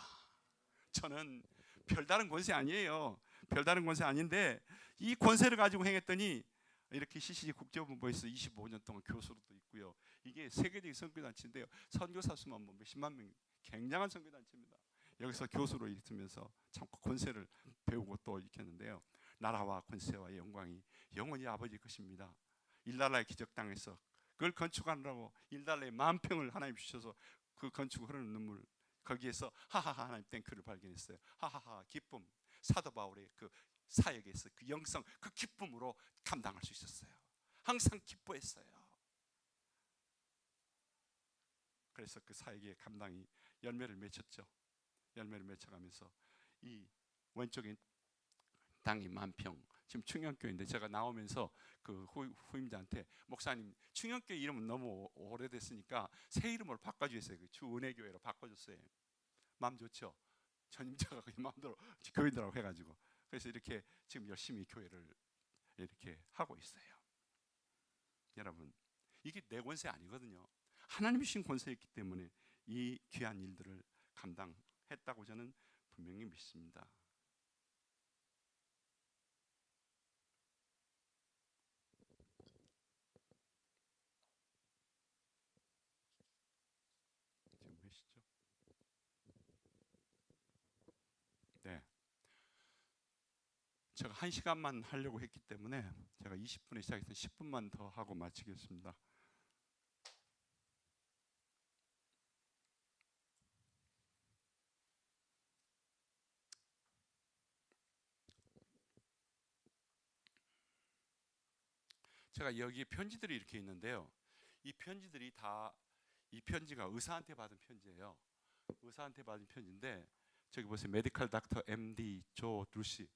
저는 별다른 권세 아니에요. 별다른 권세 아닌데 이 권세를 가지고 행했더니 이렇게 CCG 국제본부에서 25년 동안 교수로도 있고요. 이게 세계적인 선교단체인데요. 선교사 수만 뭐 몇십만 명, 굉장한 선교단체입니다. 여기서 교수로 있으면서 참 권세를 배우고 또 있겠는데요. 나라와 권세와 영광이 영원히 아버지 것입니다. 일달러의 기적당에서 그걸 건축하느라고 일달러의 10,000평을 하나님 주셔서 그 건축 흐르는 눈물, 거기에서 하하하 하나님 땡큐를 발견했어요. 하하하 기쁨, 사도 바울의 그 사역에서 그 영성, 그 기쁨으로 감당할 수 있었어요. 항상 기뻐했어요. 그래서 그 사역의 감당이 열매를 맺혔죠. 열매를 맺혀가면서 이 왼쪽에 땅이 10,000평, 지금 충영교회인데 제가 나오면서 그 후임자한테 목사님 충영교회 이름은 너무 오래됐으니까 새 이름으로 바꿔주세요. 그 주은혜교회로 바꿔줬어요. 마음 좋죠. 전임자가 마음대로 교인들하고 해가지고 그래서 이렇게 지금 열심히 교회를 이렇게 하고 있어요. 여러분 이게 내 권세 아니거든요. 하나님이 주신 권세였기 때문에 이 귀한 일들을 감당했다고 저는 분명히 믿습니다. 지금 몇 시죠? 네. 제가 1시간만 하려고 했기 때문에 제가 20분에 시작해서 10분만 더 하고 마치겠습니다. 제가 여기 편지들이 이렇게 있는데요. 이 편지들이 다 이 편지가 의사한테 받은 편지예요. 의사한테 받은 편지인데 저기 보세요. 메디컬 닥터 MD 조 루시.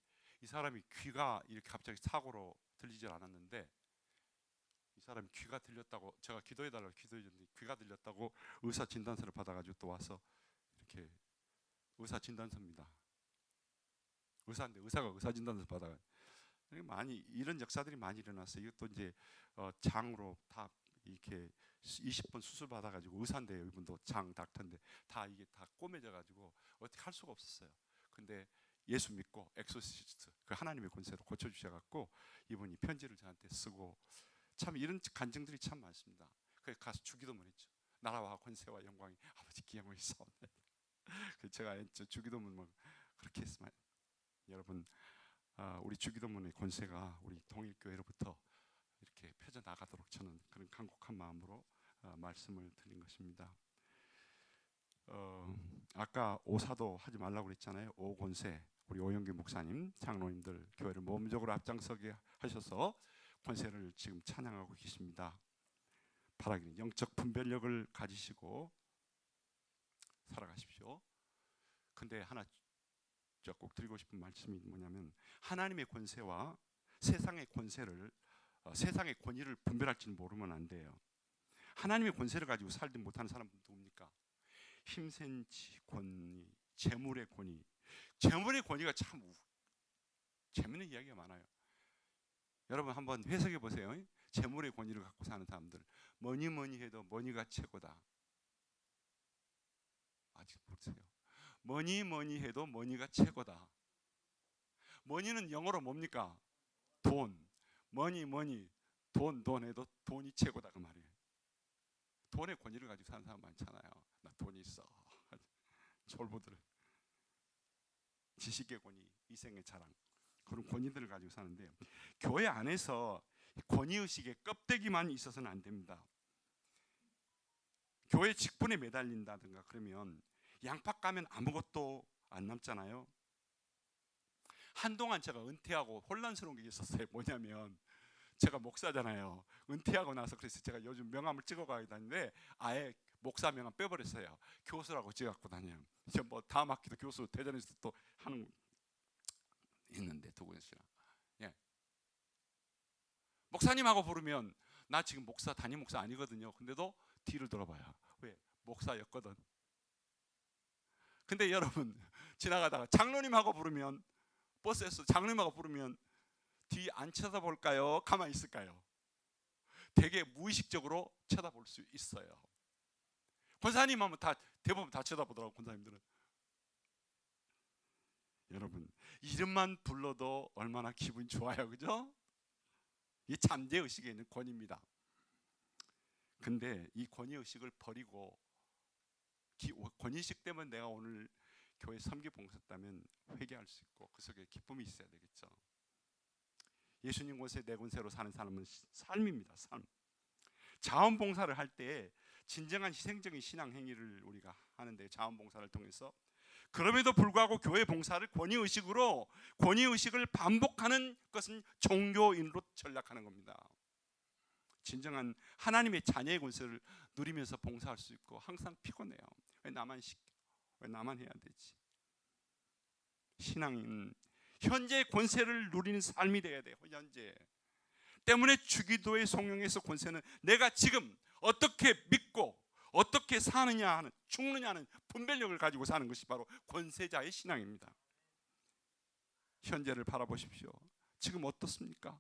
이 사람이 귀가 이렇게 갑자기 사고로 들리질 않았는데 이 사람이 귀가 들렸다고 제가 기도해달라고 기도해줬는데 귀가 들렸다고 의사 진단서를 받아가지고 또 와서 이렇게 의사 진단서입니다. 의사인데 의사가 의사 진단서 받아가 많이 이런 역사들이 많이 일어났어요. 이것도 이제 장으로 다 이렇게 20번 수술 받아가지고 의사인데요. 이분도 장 닥터인데 다 이게 다 꼬매져가지고 어떻게 할 수가 없었어요. 근데 예수 믿고 엑소시스트 그 하나님의 권세로 고쳐주셔갖고 이분이 편지를 저한테 쓰고 참 이런 간증들이 참 많습니다. 그래서 가서 주기도문 했죠. 나라와 권세와 영광이 아버지 기영을 있사옵나이다. 제가 주기도문 그렇게 했으면 여러분 우리 주기도문의 권세가 우리 동일교회로부터 이렇게 펴져 나가도록 저는 그런 간곡한 마음으로 말씀을 드린 것입니다. 아까 오사도 하지 말라고 그랬잖아요. 오권세 우리 오영규 목사님, 장로님들 교회를 모범적으로 앞장서게 하셔서 권세를 지금 찬양하고 계십니다. 바라기는 영적 분별력을 가지시고 살아가십시오. 근데 하나 꼭 드리고 싶은 말씀이 뭐냐면 하나님의 권세와 세상의 권세를 세상의 권위를 분별할지는 모르면 안 돼요. 하나님의 권세를 가지고 살지 못하는 사람은 누굽니까? 힘센 권위, 재물의 권위. 재물의 권위가 참 재밌는 이야기가 많아요. 여러분 한번 해석해 보세요. 재물의 권위를 갖고 사는 사람들 뭐니 해도 뭐니가 최고다. 아직 모르세요. 뭐니 해도 뭐니가 최고다. 뭐니는 영어로 뭡니까? 돈. 뭐니 돈 해도 돈이 최고다 그 말이에요. 돈의 권위를 가지고 사는 사람 많잖아요. 나 돈이 있어. 졸부들. 지식의 권위, 이생의 자랑. 그런 권위들을 가지고 사는데 교회 안에서 권위의식의 껍데기만 있어서는 안 됩니다. 교회 직분에 매달린다든가 그러면 양파 까면 아무것도 안 남잖아요. 한동안 제가 은퇴하고 혼란스러운 게 있었어요. 뭐냐면 제가 목사잖아요. 은퇴하고 나서 그래서 제가 요즘 명함을 찍어가야 다니는데 아예 목사 명함 빼버렸어요. 교수라고 찍어갖고 다녀요. 이제 뭐 다음 학기도 교수 대전에서 또 하는 있는데 두고 있어요. 예. 목사님하고 부르면 나 지금 목사 담임 목사 아니거든요. 근데도 뒤를 돌아봐요. 왜? 목사였거든. 근데 여러분 지나가다가 장로님하고 부르면 버스에서 장로님하고 부르면 뒤 안 쳐다볼까요? 가만히 있을까요? 되게 무의식적으로 쳐다볼 수 있어요. 권사님 하면 다 대부분 다 쳐다보더라고. 권사님들은. 여러분 이름만 불러도 얼마나 기분 좋아요, 그죠? 이 잠재의식에 있는 권위입니다. 근데 이 권위의식을 버리고 권위의식 때문에 내가 오늘 교회 섬기 봉사했다면 회개할 수 있고 그 속에 기쁨이 있어야 되겠죠. 예수님 권세 내 권세로 사는 삶은 삶입니다. 삶. 자원봉사를 할 때 진정한 희생적인 신앙 행위를 우리가 하는데 자원봉사를 통해서 그럼에도 불구하고 교회 봉사를 권위의식을 반복하는 것은 종교인으로 전락하는 겁니다. 진정한 하나님의 자녀의 권세를 누리면서 봉사할 수 있고 항상 피곤해요. 왜 나만 시켜? 왜 나만 해야 되지? 신앙은 현재 권세를 누리는 삶이 되어야 돼요. 현재. 때문에 주기도의 성령에서 권세는 내가 지금 어떻게 믿고 어떻게 사느냐 하는 죽느냐 하는 분별력을 가지고 사는 것이 바로 권세자의 신앙입니다. 현재를 바라보십시오. 지금 어떻습니까?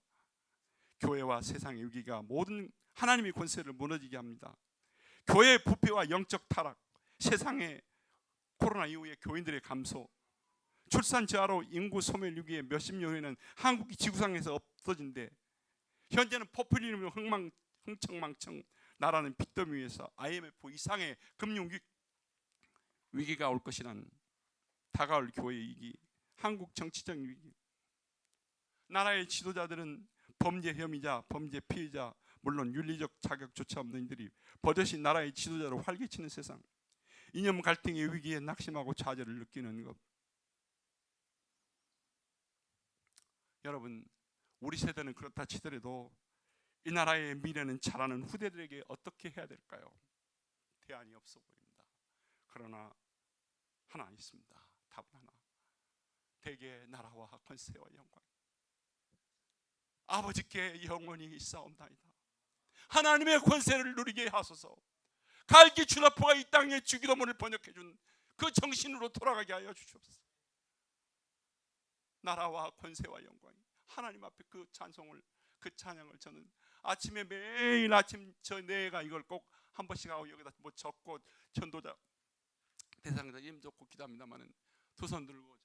교회와 세상의 위기가 모든 하나님의 권세를 무너지게 합니다. 교회의 부패와 영적 타락, 세상의 코로나 이후에 교인들의 감소, 출산 저하로 인구 소멸 위기에 몇십 년 후에는 한국이 지구상에서 없어진데 현재는 포퓰리즘으로 흥청망청 나라는 빚더미 위에서 IMF 이상의 금융 위기가 올 것이란 다가올 교회의 위기, 한국 정치적 위기. 나라의 지도자들은 범죄 혐의자, 범죄 피해자, 물론 윤리적 자격조차 없는 이들이 버젓이 나라의 지도자로 활개치는 세상, 이념 갈등의 위기에 낙심하고 좌절을 느끼는 것. 여러분 우리 세대는 그렇다 치더라도 이 나라의 미래는 자라는 후대들에게 어떻게 해야 될까요? 대안이 없어 보입니다. 그러나 하나 있습니다. 답은 하나. 대개의 나라와 권세와 영광 아버지께 영원히 있사옵나이다. 하나님의 권세를 누리게 하소서. 갈기 주나포가 이 땅에 주기도문을 번역해준 그 정신으로 돌아가게 하여 주시옵소서. 나라와 권세와 영광이 하나님 앞에 그 찬송을 그 찬양을 저는 아침에 매일 아침 내가 이걸 꼭 한 번씩 하고 여기다 뭐 적고 전도자 대상자 이름 적고 기도합니다마는 두 손 들고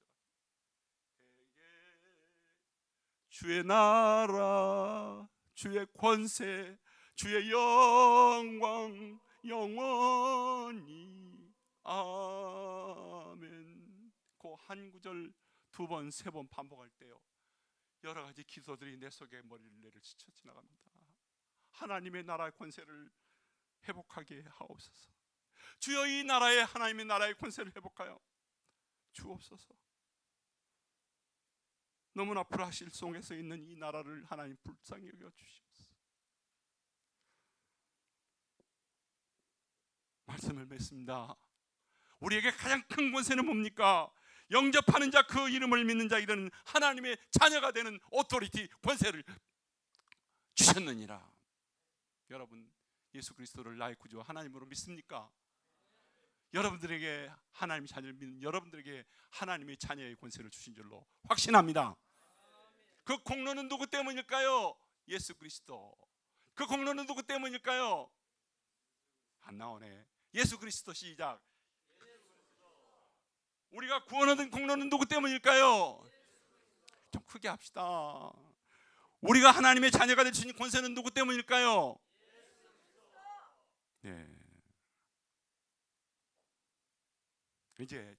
주의 나라 주의 권세 주의 영광 영원히 아멘. 그 한 구절 두 번 세 번 반복할 때요 여러 가지 기도들이 내 속에 머리를 스쳐 지나갑니다. 하나님의 나라의 권세를 회복하게 하옵소서. 주여 이 나라의 하나님의 나라의 권세를 회복하여 주옵소서. 너무나 불화실 속에서 있는 이 나라를 하나님 불쌍히 여겨 주시옵소서. 말씀을 맺습니다. 우리에게 가장 큰 권세는 뭡니까? 영접하는 자, 그 이름을 믿는 자에게는 하나님의 자녀가 되는 오토리티, 권세를 주셨느니라. 여러분 예수 그리스도를 나의 구주 하나님으로 믿습니까? 여러분들에게 하나님의 자녀를 믿는 여러분들에게 하나님의 자녀의 권세를 주신 줄로 확신합니다. 그 공로는 누구 때문일까요? 예수 그리스도. 그 공로는 누구 때문일까요? 안 나오네. 예수 그리스도. 시작. 우리가 구원 얻은 공로는 누구 때문일까요? 좀 크게 합시다. 우리가 하나님의 자녀가 될 수 있는 권세는 누구 때문일까요? 네. 이제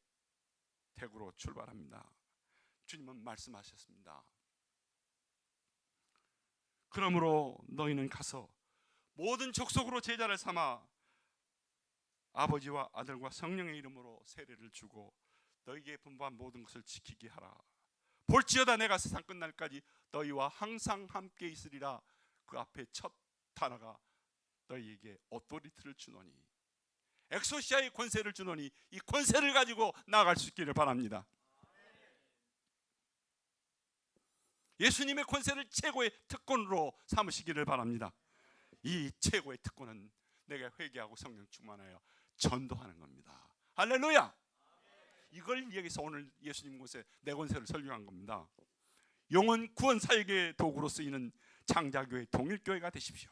대구로 출발합니다. 주님은 말씀하셨습니다. 그러므로 너희는 가서 모든 족속으로 제자를 삼아 아버지와 아들과 성령의 이름으로 세례를 주고 너희에게 분부한 모든 것을 지키게 하라. 볼지어다 내가 세상 끝날까지 너희와 항상 함께 있으리라. 그 앞에 첫 단어가 너희에게 오토리티를 주노니, 엑소시아의 권세를 주노니, 이 권세를 가지고 나아갈 수 있기를 바랍니다. 예수님의 권세를 최고의 특권으로 삼으시기를 바랍니다. 이 최고의 특권은 내가 회개하고 성령 충만하여 전도하는 겁니다. 할렐루야. 이걸 위해서 오늘 예수님 권세, 내 권세를 설교한 겁니다. 영혼 구원 사역의 도구로 쓰이는 장자교회 동일교회가 되십시오.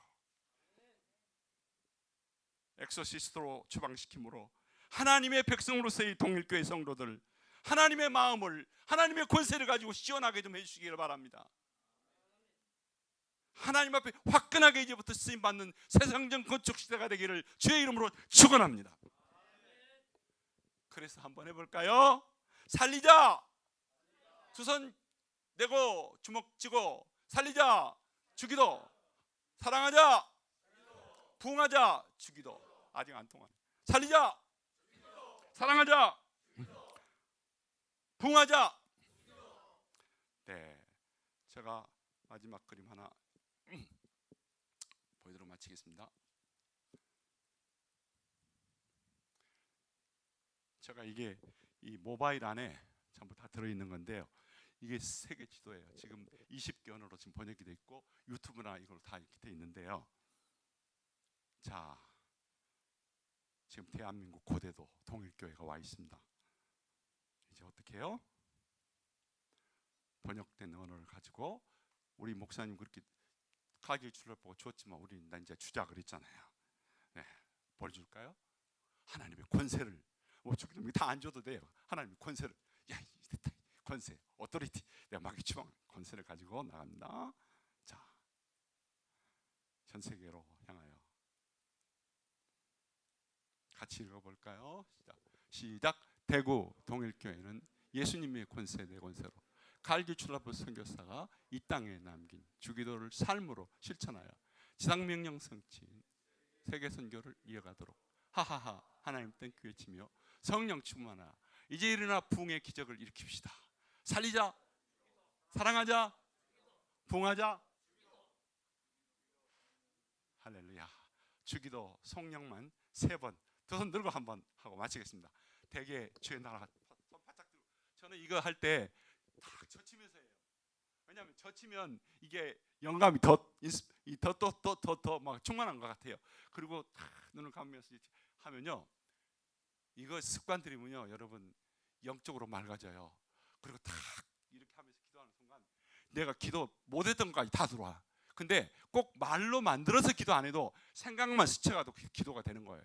엑소시스트로 추방시킴으로 하나님의 백성으로서의 동일교회 성도들, 하나님의 마음을, 하나님의 권세를 가지고 시원하게 좀 해주시기를 바랍니다. 하나님 앞에 화끈하게 이제부터 쓰임받는 세상적 건축 시대가 되기를 주의 이름으로 축원합니다. 그래서 한번 해볼까요? 살리자. 두 손 내고 주먹 쥐고 살리자. 주기도. 사랑하자. 부흥하자. 주기도. 아직 안 통하네. 살리자. 사랑하자. 부흥하자. 네, 제가 마지막 그림 하나 보여드리고 마치겠습니다. 제가 이게 이 모바일 안에 전부 다 들어있는 건데요. 이게 세계 지도예요. 지금 20개 언어로 지금 번역이 돼 있고 유튜브나 이걸로 다 이렇게 돼 있는데요. 자, 지금 대한민국 고대도 동일교회가 와 있습니다. 이제 어떻게 해요? 번역된 언어를 가지고 우리 목사님 그렇게 가게 줄을 보고 줬지만 우리는 나 이제 주자 그랬잖아요. 네, 뭘 줄까요? 하나님의 권세를. 뭐 주기도 다 안 줘도 돼요. 하나님의 권세를. 야, 권세, 오토리티. 내가 막 주방 권세를 가지고 나갑니다. 자, 전 세계로 향하여 같이 읽어볼까요? 시작. 대구 동일교회는 예수님의 권세 내 권세로 갈기 출라프 선교사가 이 땅에 남긴 주기도를 삶으로 실천하여 지상명령 성취인 세계 선교를 이어가도록 하하하 하나님 땡큐 외치며 성령 충만하라. 이제 일어나 부흥의 기적을 일으킵시다. 살리자. 사랑하자. 부흥하자. 할렐루야. 주기도 성령만 3번, 두 손 들고 한번 하고 마치겠습니다. 대개 주의 나라가 손 바짝 들고. 저는 이거 할 때 딱 젖히면서 해요. 왜냐하면 젖히면 이게 영감이 더 막 충만한 것 같아요. 그리고 딱 눈을 감으면서 하면요, 이거 습관 들이면요 여러분 영적으로 맑아져요. 그리고 딱 이렇게 하면서 기도하는 순간 내가 기도 못했던 것까지 다 들어와. 근데 꼭 말로 만들어서 기도 안 해도 생각만 스쳐가도 기도가 되는 거예요.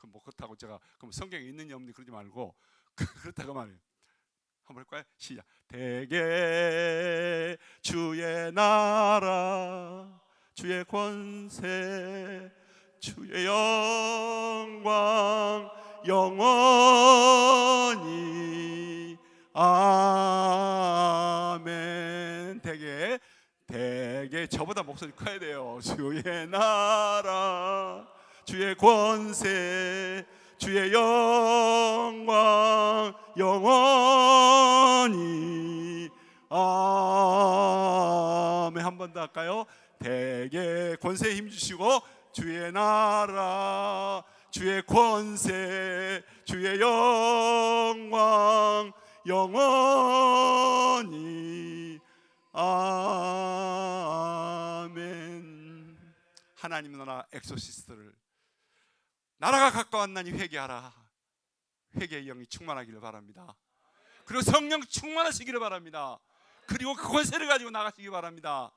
뭐 그렇다고 제가 그럼 성경에 있느냐 없느냐 그러지 말고 그렇다고 말해요. 한번 할까요? 시작. 대개 주의 나라 주의 권세 주의 영광 영원히 아멘. 대개 저보다 목소리 커야 돼요. 주의 나라 주의 권세 주의 영광 영원히 아멘. 한 번 더 할까요? 대개 권세에 힘주시고 주의 나라 주의 권세 주의 영광 영원히 아멘. 하나님 나라 엑소시스트를 나라가 가까웠나니 회개하라. 회개의 영이 충만하기를 바랍니다. 그리고 성령 충만하시기를 바랍니다. 그리고 그 권세를 가지고 나가시기 바랍니다.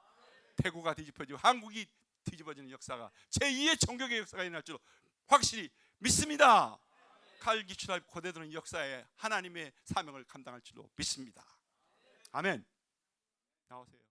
대구가 뒤집어지고 한국이 뒤집어지는 역사가 제2의 종교의 역사가 일어날 줄 확실히 믿습니다. 칼기출할 고대들은 역사에 하나님의 사명을 감당할 줄로 믿습니다. 아멘. 나오세요.